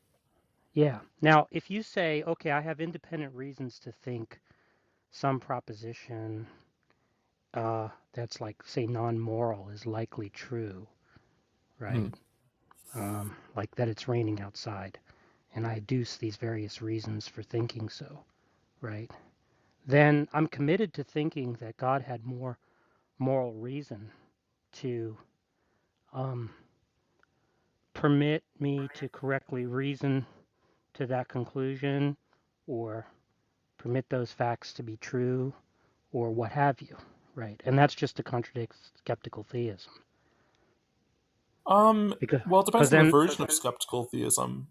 Yeah. Now, if you say, okay, I have independent reasons to think some proposition that's like, say, non-moral is likely true, right? Like that it's raining outside, and I adduce these various reasons for thinking so, right? Then I'm committed to thinking that God had more moral reason to permit me to correctly reason to that conclusion, or permit those facts to be true, or what have you, right? And that's just to contradict skeptical theism. Well, it depends on the version of skeptical theism.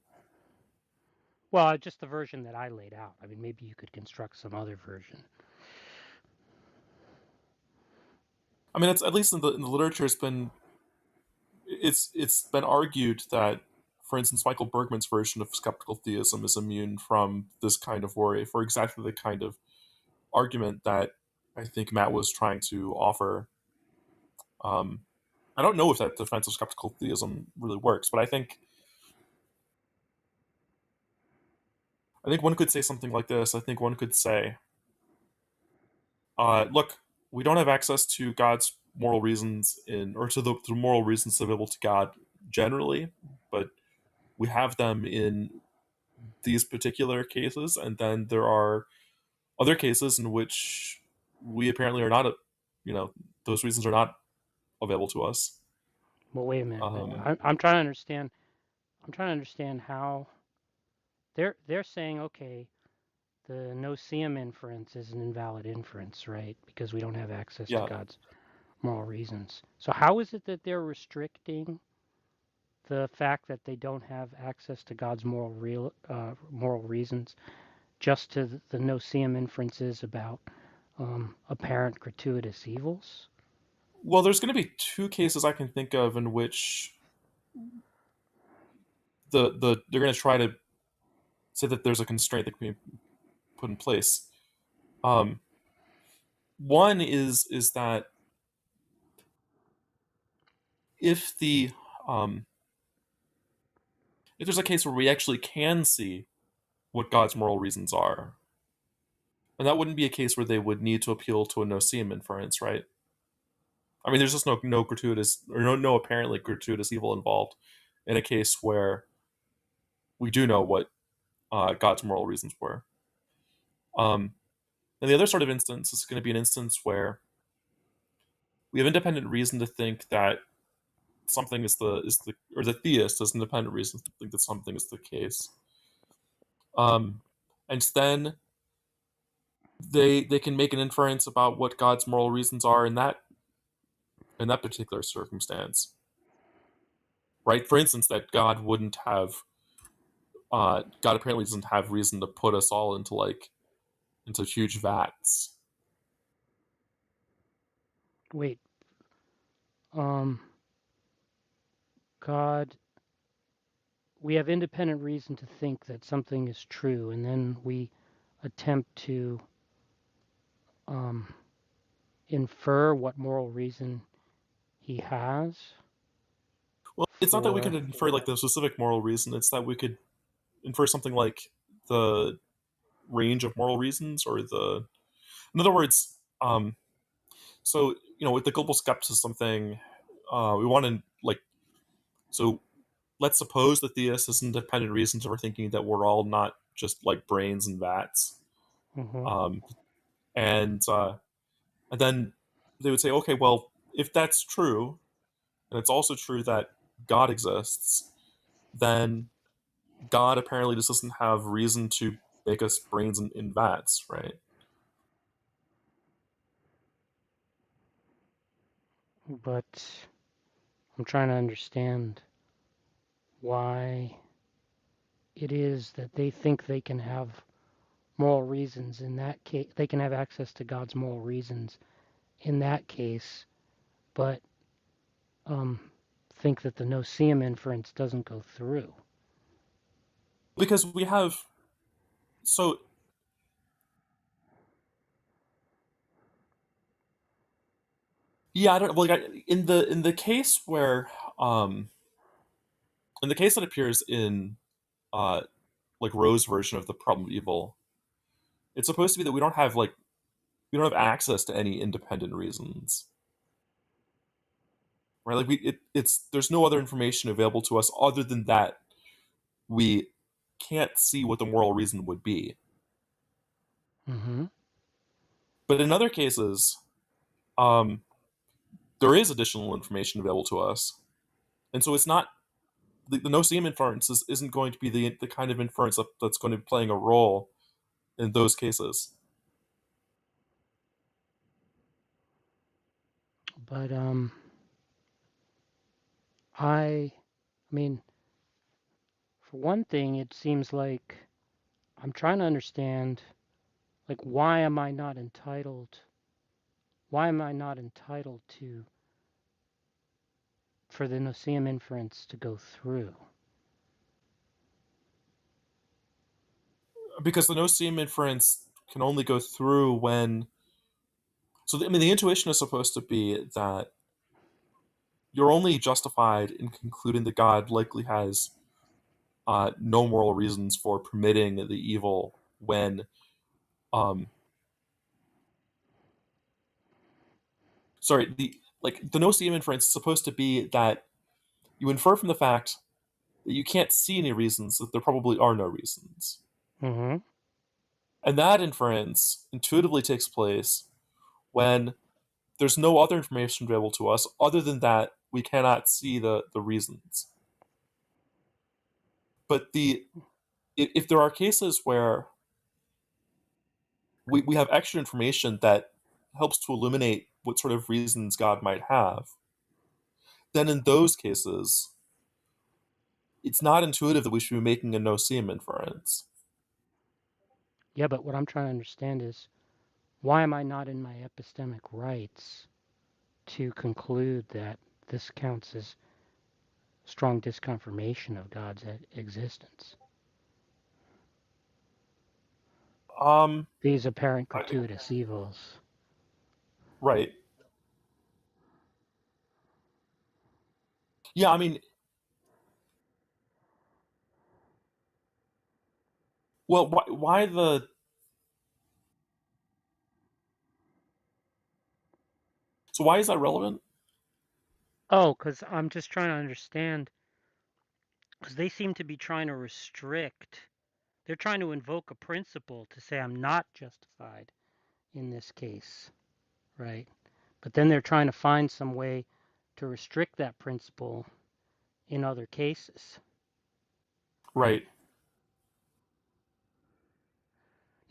Well, just the version that I laid out. I mean, maybe you could construct some other version. I mean, it's at least in the literature, it's been argued that, for instance, Michael Bergman's version of skeptical theism is immune from this kind of worry for exactly the kind of argument that I think Matt was trying to offer. I don't know if that defense of skeptical theism really works, but I think one could say something like this. I think one could say, look, we don't have access to God's moral reasons or to the moral reasons available to God generally, but we have them in these particular cases, and then there are other cases in which we apparently are not, those reasons are not available to us. Well, wait a minute. I'm trying to understand. I'm trying to understand how they're saying, okay, the no-seum inference is an invalid inference, right? Because we don't have access to God's moral reasons. So how is it that they're restricting the fact that they don't have access to God's moral reasons just to the no-seum inferences about apparent gratuitous evils? Well, there's going to be two cases I can think of in which they're going to try to say that there's a constraint that can be put in place. One is that if there's a case where we actually can see what God's moral reasons are, and that wouldn't be a case where they would need to appeal to a no-seum inference, right? I mean, there's just no gratuitous or no apparently gratuitous evil involved in a case where we do know what God's moral reasons were. And the other sort of instance is going to be an instance where we have independent reason to think that something or the theist has independent reason to think that something is the case. And then they can make an inference about what God's moral reasons are in that particular circumstance. Right? For instance, that God wouldn't have God apparently doesn't have reason to put us all into huge vats. Wait. God, we have independent reason to think that something is true, and then we attempt to infer what moral reason he has. Well, it's not that we could infer the specific moral reason, it's that we could infer something like the range of moral reasons, or in other words, so with the global skepticism thing, we want to so let's suppose the theist has independent reasons for thinking that we're all not just like brains and vats. And then they would say, okay, well, if that's true, and it's also true that God exists, then God apparently just doesn't have reason to make us brains in vats, right? But I'm trying to understand why it is that they think they can have moral reasons in that case. They can have access to God's moral reasons in that case, but think that the no-seum inference doesn't go through. Because we have yeah, I don't like in the case where in the case that appears in like Rowe's version of the problem of evil, it's supposed to be that we don't have access to any independent reasons, right? Like it's there's no other information available to us other than that we can't see what the moral reason would be. Mm-hmm. But in other cases, there is additional information available to us, and so it's not the no-seum inference isn't going to be the kind of inference that's going to be playing a role in those cases. But I mean, for one thing, it seems like I'm trying to understand, like, why am I not entitled to for the no-seum inference to go through? Because the no-seum inference can only go through when. So the intuition is supposed to be that you're only justified in concluding that God likely has no moral reasons for permitting the evil when the no-seum inference is supposed to be that you infer from the fact that you can't see any reasons that there probably are no reasons. Mm-hmm. And that inference intuitively takes place when there's no other information available to us other than that we cannot see the reasons. But if there are cases where we have extra information that helps to illuminate what sort of reasons God might have, then in those cases, it's not intuitive that we should be making a no-seum inference. Yeah, but what I'm trying to understand is, why am I not in my epistemic rights to conclude that this counts as strong disconfirmation of God's existence? These apparent gratuitous evils. Right. Yeah, I mean, well, why the... So why is that relevant? Oh, because I'm just trying to understand, because they seem to be trying to restrict, they're trying to invoke a principle to say I'm not justified in this case, right? But then they're trying to find some way to restrict that principle in other cases. Right.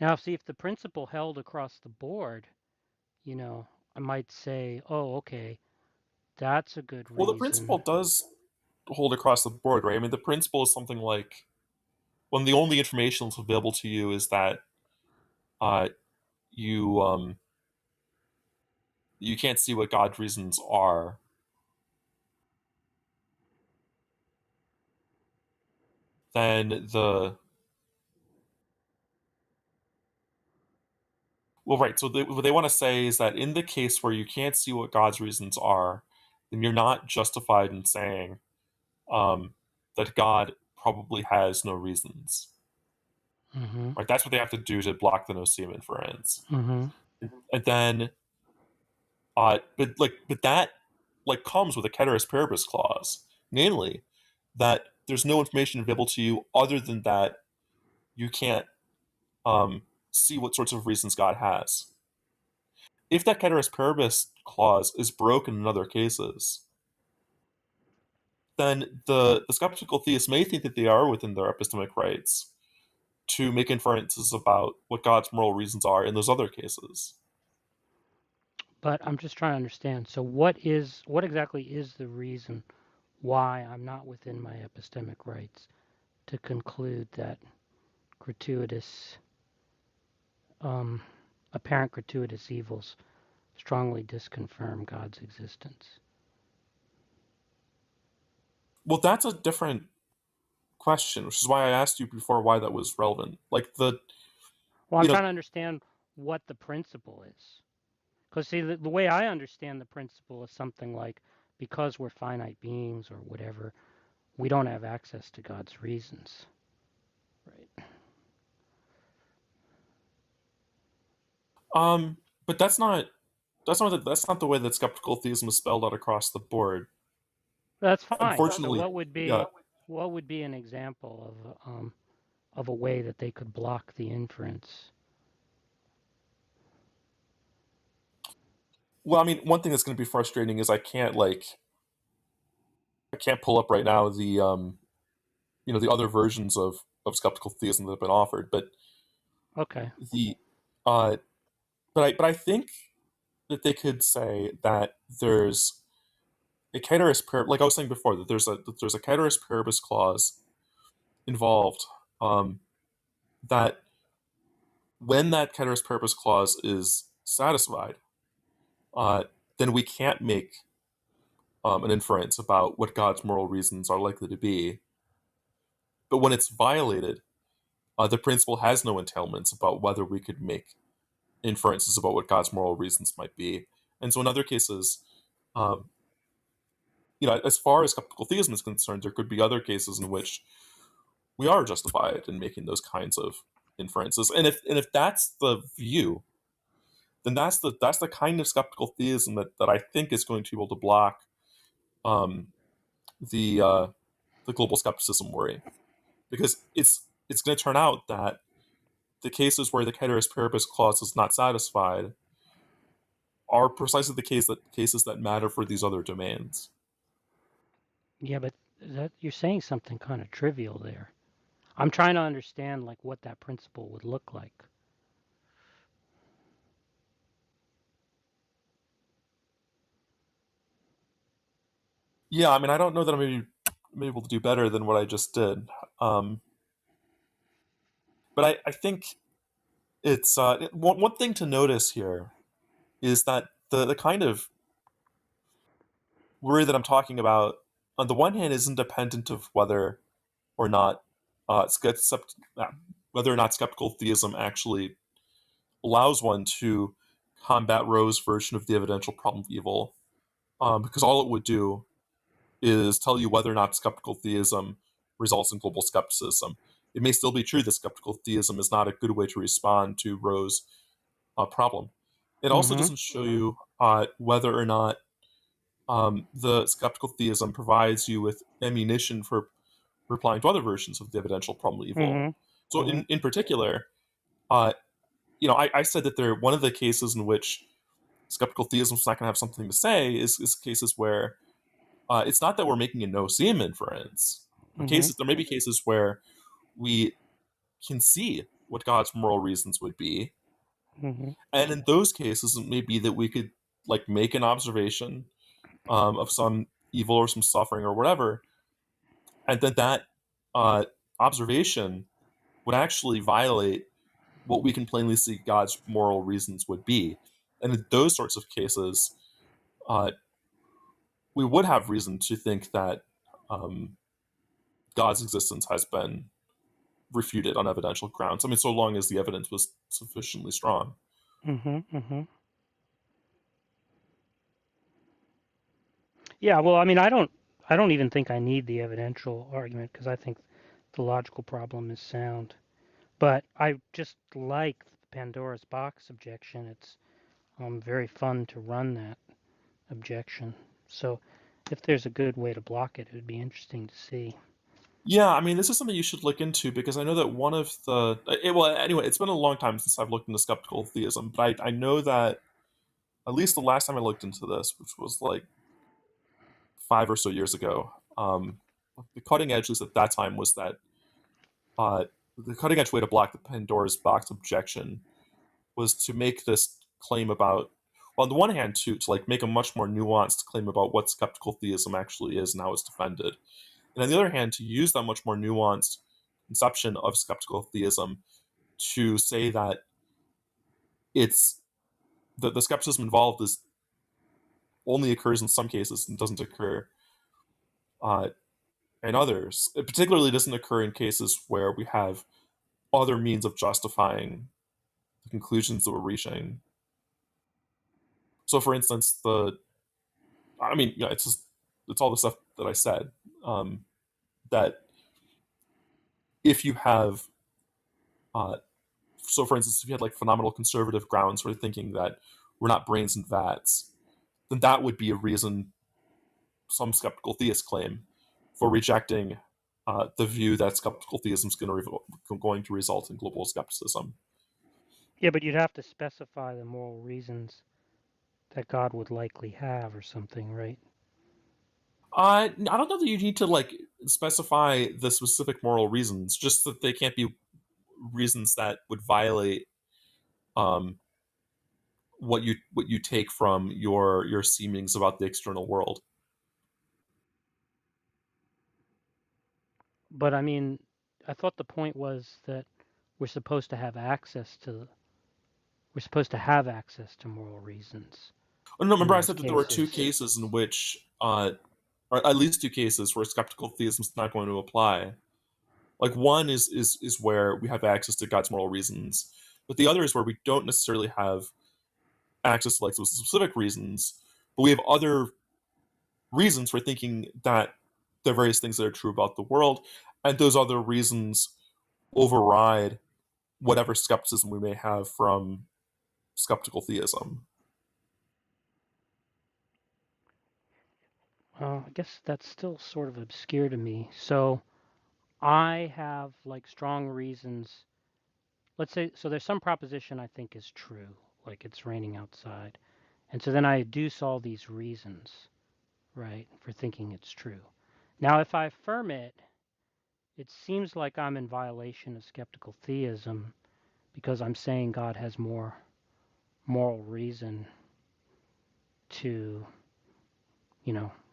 Now, see, if the principle held across the board, I might say, oh, okay, that's a good reason. Well, the principle does hold across the board, right? I mean, the principle is something like when the only information that's available to you is that you can't see what God's reasons are. Then right. So what they want to say is that in the case where you can't see what God's reasons are, then you're not justified in saying that God probably has no reasons. Mm-hmm. Right. That's what they have to do to block the no-seum inference. Mm-hmm. And then, but that comes with a ceteris paribus clause, namely that there's no information available to you other than that you can't see what sorts of reasons God has. If that ceteris paribus clause is broken in other cases, then the skeptical theist may think that they are within their epistemic rights to make inferences about what God's moral reasons are in those other cases. But I'm just trying to understand. So what exactly is the reason why I'm not within my epistemic rights to conclude that apparent gratuitous evils strongly disconfirm God's existence? Well, that's a different question, which is why I asked you before why that was relevant. Like Well, I'm trying to understand what the principle is. Because, see, the way I understand the principle is something like, because we're finite beings or whatever, we don't have access to God's reasons. Right. But that's not the way that skeptical theism is spelled out across the board. That's fine. Unfortunately, so what would be an example of a way that they could block the inference? Well, I mean, one thing that's going to be frustrating is I can't pull up right now the the other versions of skeptical theism that have been offered, but okay. But I think that they could say that there's a caeteris paribus, like I was saying before, that there's a caeteris paribus clause involved, that when that caeteris paribus clause is satisfied, then we can't make an inference about what God's moral reasons are likely to be. But when it's violated, the principle has no entailments about whether we could make inferences about what God's moral reasons might be. And so in other cases, as far as skeptical theism is concerned, there could be other cases in which we are justified in making those kinds of inferences. And if that's the view, then that's the kind of skeptical theism that I think is going to be able to block the global skepticism worry, because it's going to turn out that the cases where the caeteris paribus clause is not satisfied are precisely the cases that matter for these other domains. Yeah, but you're saying something kind of trivial there. I'm trying to understand what that principle would look like. Yeah, I mean, I don't know that I'm able to do better than what I just did. But I think it's one thing to notice here is that the kind of worry that I'm talking about, on the one hand, is independent of whether or not skeptical theism actually allows one to combat Rowe's version of the evidential problem of evil, because all it would do is tell you whether or not skeptical theism results in global skepticism. It may still be true that skeptical theism is not a good way to respond to Rowe's problem. It also doesn't show you whether or not the skeptical theism provides you with ammunition for replying to other versions of the evidential problem of evil. So in particular, I said that one of the cases in which skeptical theism is not going to have something to say is cases where it's not that we're making a no-seem inference. There may be cases where we can see what God's moral reasons would be, and in those cases, it may be that we could make an observation of some evil or some suffering or whatever, and then that observation would actually violate what we can plainly see God's moral reasons would be. And in those sorts of cases, we would have reason to think that God's existence has been refuted on evidential grounds. I mean, so long as the evidence was sufficiently strong. Yeah, well, I mean, I don't even think I need the evidential argument, because I think the logical problem is sound. But I just like the Pandora's box objection. It's very fun to run that objection. So if there's a good way to block it, it would be interesting to see. Yeah, I mean, this is something you should look into, because I know that one of the... anyway, it's been a long time since I've looked into skeptical theism, but I know that at least the last time I looked into this, which was 5 or so years ago, the cutting edge, at least at that time, was that the cutting edge way to block the Pandora's box objection was to make this claim about... on the one hand, to like make a much more nuanced claim about what skeptical theism actually is and how it's defended, and on the other hand, to use that much more nuanced conception of skeptical theism to say that it's the skepticism involved is only occurs in some cases and doesn't occur in others. It particularly doesn't occur in cases where we have other means of justifying the conclusions that we're reaching. So, for instance, it's all the stuff that I said. That if you have, so for instance, if you had like phenomenal conservative grounds for thinking that we're not brains and vats, then that would be a reason some skeptical theists claim for rejecting the view that skeptical theism is going to result in global skepticism. Yeah, but you'd have to specify the moral reasons that God would likely have or something, right? I don't know that you need to like specify the specific moral reasons, just that they can't be reasons that would violate what you take from your seemings about the external world. But I mean, I thought the point was that we're supposed to have access to moral reasons. Oh, no, remember I said that there were two cases in which, or at least two cases where skeptical theism is not going to apply. Like one is where we have access to God's moral reasons, but the other is where we don't necessarily have access to like specific reasons, but we have other reasons for thinking that there are various things that are true about the world, and those other reasons override whatever skepticism we may have from skeptical theism. I guess that's still sort of obscure to me. So I have like strong reasons. Let's say, so there's some proposition I think is true, like it's raining outside. And so then I adduce all these reasons, right, for thinking it's true. Now, if I affirm it, it seems like I'm in violation of skeptical theism because I'm saying God has more moral reason to,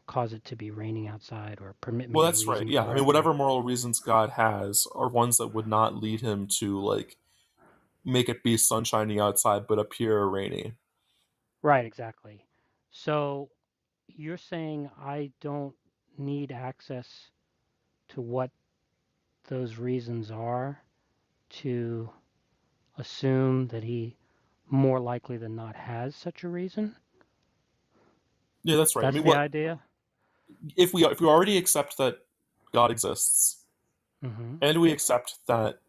cause it to be raining outside or permit me. Well, that's right. Yeah, I mean, whatever moral reasons God has are ones that would not lead him to like make it be sunshiny outside but appear rainy. Right, exactly. So you're saying I don't need access to what those reasons are to assume that he more likely than not has such a reason? Yeah, that's right. That's the idea? If we already accept that God exists, and we accept that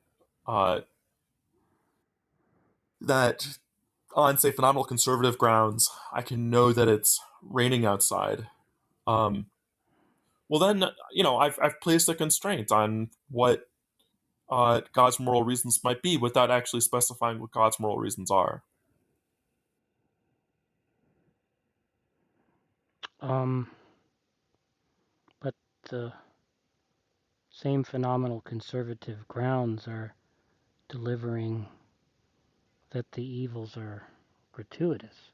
that on, say, phenomenal conservative grounds, I can know that it's raining outside, well then, I've placed a constraint on what God's moral reasons might be without actually specifying what God's moral reasons are. But the same phenomenal conservative grounds are delivering that the evils are gratuitous.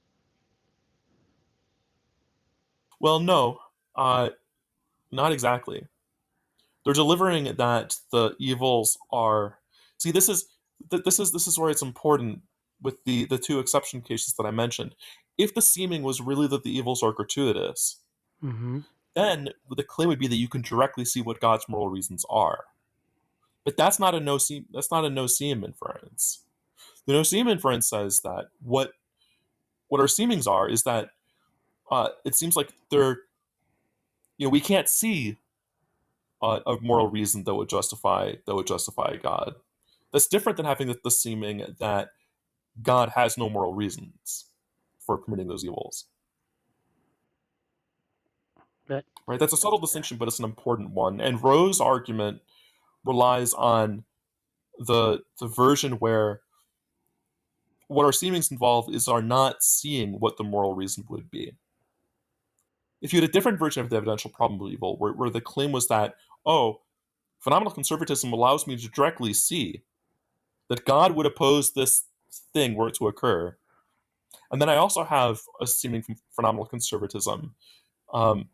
Well, no, not exactly. They're delivering that the evils are. See, this is where it's important with the two exception cases that I mentioned. If the seeming was really that the evils are gratuitous, then the claim would be that you can directly see what God's moral reasons are. But that's not a no-seem inference. The no-seem inference says that what our seemings are is that it seems like they're, we can't see a moral reason that would justify God. That's different than having the seeming that God has no moral reasons for committing those evils. Right? That's a subtle distinction, but it's an important one. And Rowe's argument relies on the version where what our seemings involve is our not seeing what the moral reason would be. If you had a different version of the evidential probable evil, where the claim was that, phenomenal conservatism allows me to directly see that God would oppose this thing were it to occur, And then I also have a seeming phenomenal conservatism. I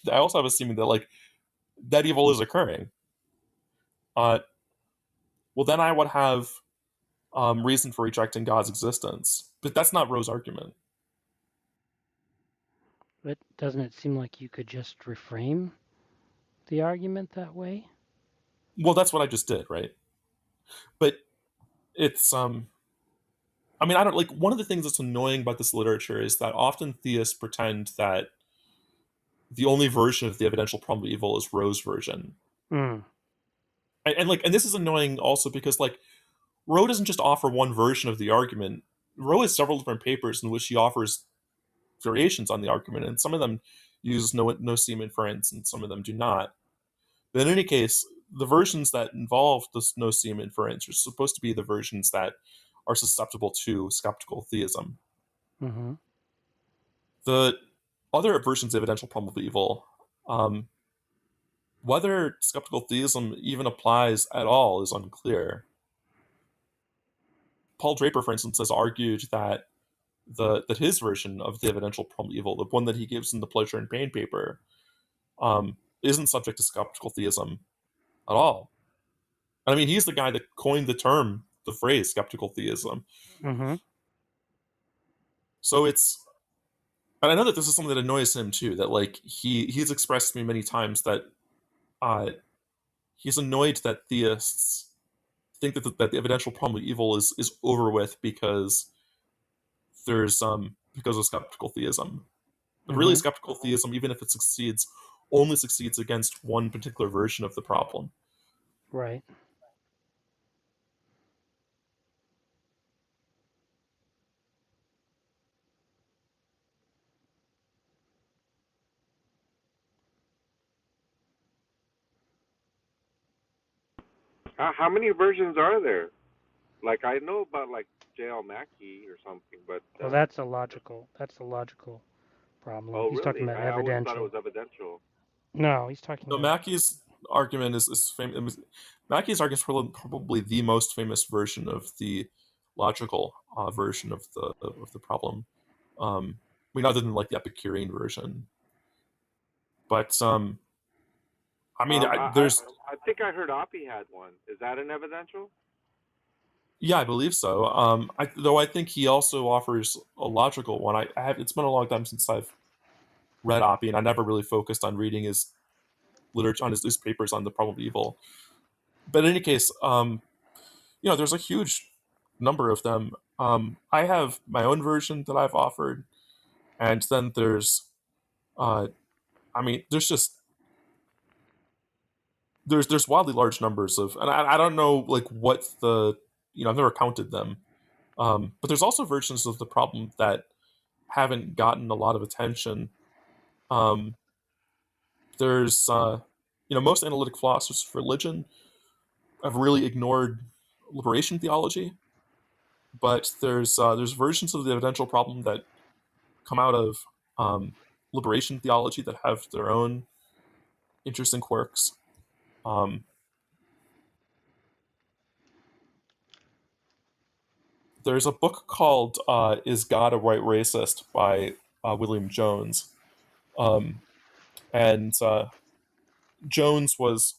also have a seeming that like that evil is occurring. Well, then I would have reason for rejecting God's existence. But that's not Rowe's argument. But doesn't it seem like you could just reframe the argument that way? Well, that's what I just did, right? But it's I mean, I don't like one of the things that's annoying about this literature is that often theists pretend that the only version of the evidential problem of evil is Rowe's version. Mm. And this is annoying also because like Rowe doesn't just offer one version of the argument. Rowe has several different papers in which he offers variations on the argument, and some of them use no-seem inference, and some of them do not. But in any case, the versions that involve this no-seem inference are supposed to be the versions that are susceptible to skeptical theism. Mm-hmm. The other versions of evidential problem of evil, whether skeptical theism even applies at all is unclear. Paul Draper, for instance, has argued that that his version of the evidential problem of evil, the one that he gives in the Pleasure and Pain paper, isn't subject to skeptical theism at all. And I mean, he's the guy that coined the phrase skeptical theism. Mm-hmm. So it's, and I know that this is something that annoys him too, that like he's expressed to me many times that he's annoyed that theists think that the evidential problem of evil is over with because there's because of skeptical theism. But really, skeptical theism, even if it succeeds, only succeeds against one particular version of the problem. Right. How many versions are there? Like I know about like J.L. Mackie or something, but Well, that's a logical problem. Oh, He's really? talking about I always evidential. thought it was evidential. No, he's talking No, about Mackey's argument is famous. Mackey's argument is probably the most famous version of the logical version of the problem. I mean, other than like the Epicurean version. But I mean, there's. I think I heard Oppie had one. Is that an evidential? Yeah, I believe so. Though I think he also offers a logical one. I have. It's been a long time since I've read Oppie, and I never really focused on reading his literature on his papers on the problem of evil. But in any case, there's a huge number of them. I have my own version that I've offered, and then there's, there's just there's wildly large numbers of, and I don't know like what I've never counted them, but there's also versions of the problem that haven't gotten a lot of attention. There's most analytic philosophers of religion have really ignored liberation theology, but there's versions of the evidential problem that come out of liberation theology that have their own interesting quirks. There's a book called "Is God a White Racist?" by William Jones, and Jones was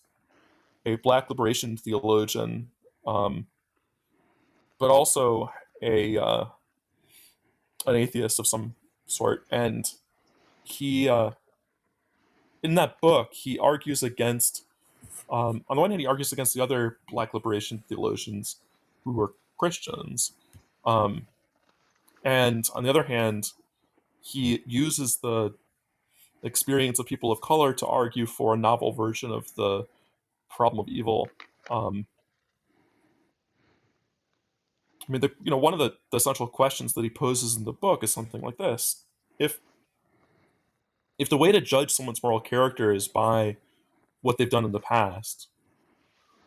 a Black liberation theologian, but also an atheist of some sort. And he, in that book, he argues against. On the one hand, he argues against the other Black liberation theologians who were Christians, and on the other hand, he uses the experience of people of color to argue for a novel version of the problem of evil. I mean, one of the central questions that he poses in the book is something like this: if the way to judge someone's moral character is by what they've done in the past,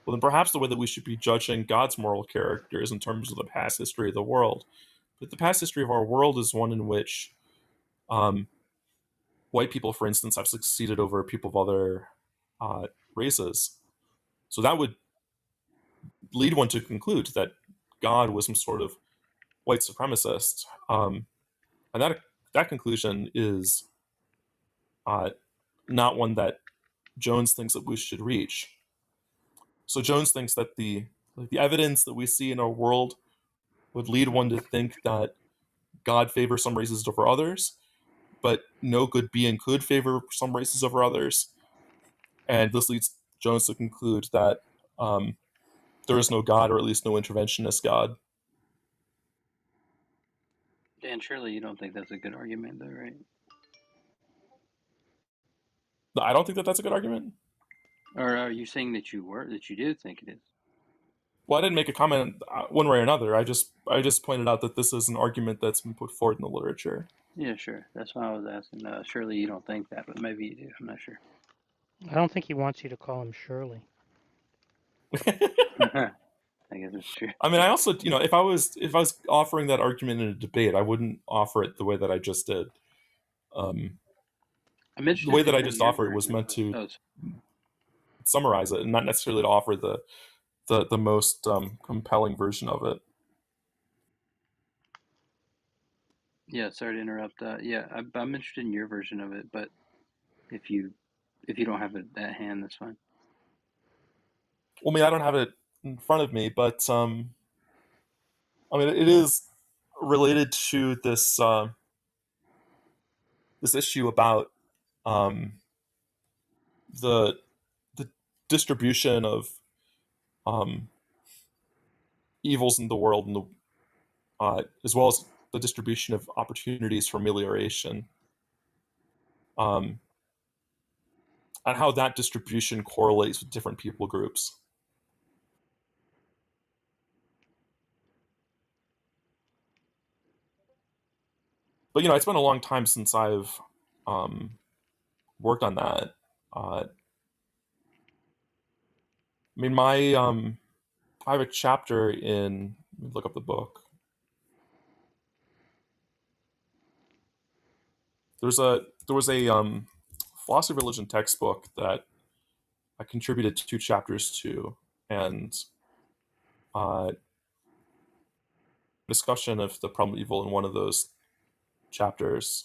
well, then perhaps the way that we should be judging God's moral character is in terms of the past history of the world. But the past history of our world is one in which white people, for instance, have succeeded over people of other races. So that would lead one to conclude that God was some sort of white supremacist, and that conclusion is not one that Jones thinks that we should reach. So Jones thinks that the evidence that we see in our world would lead one to think that God favors some races over others, but no good being could favor some races over others. And this leads Jones to conclude that there is no God, or at least no interventionist God. Dan, surely you don't think that's a good argument, though, right? I don't think that that's a good argument. Or are you saying that you do think it is? Well, I didn't make a comment one way or another. I just pointed out that this is an argument that's been put forward in the literature. Yeah, sure. That's why I was asking. Surely you don't think that, but maybe you do. I'm not sure. I don't think he wants you to call him Shirley. I guess it's true. I mean, I also, if I was offering that argument in a debate, I wouldn't offer it the way that I just did. The way that I just offered it was meant to summarize it, and not necessarily to offer the most compelling version of it. Yeah, sorry to interrupt. Yeah, I'm interested in your version of it, but if you don't have it at hand, that's fine. Well, I mean, I don't have it in front of me, but I mean, it is related to this this issue about the distribution of evils in the world, and as well as the distribution of opportunities for amelioration, and how that distribution correlates with different people groups. But it's been a long time since I've worked on that. I mean, I have a chapter in. Let me look up the book. There was a philosophy of religion textbook that I contributed 2 chapters to, and discussion of the problem of evil in one of those chapters.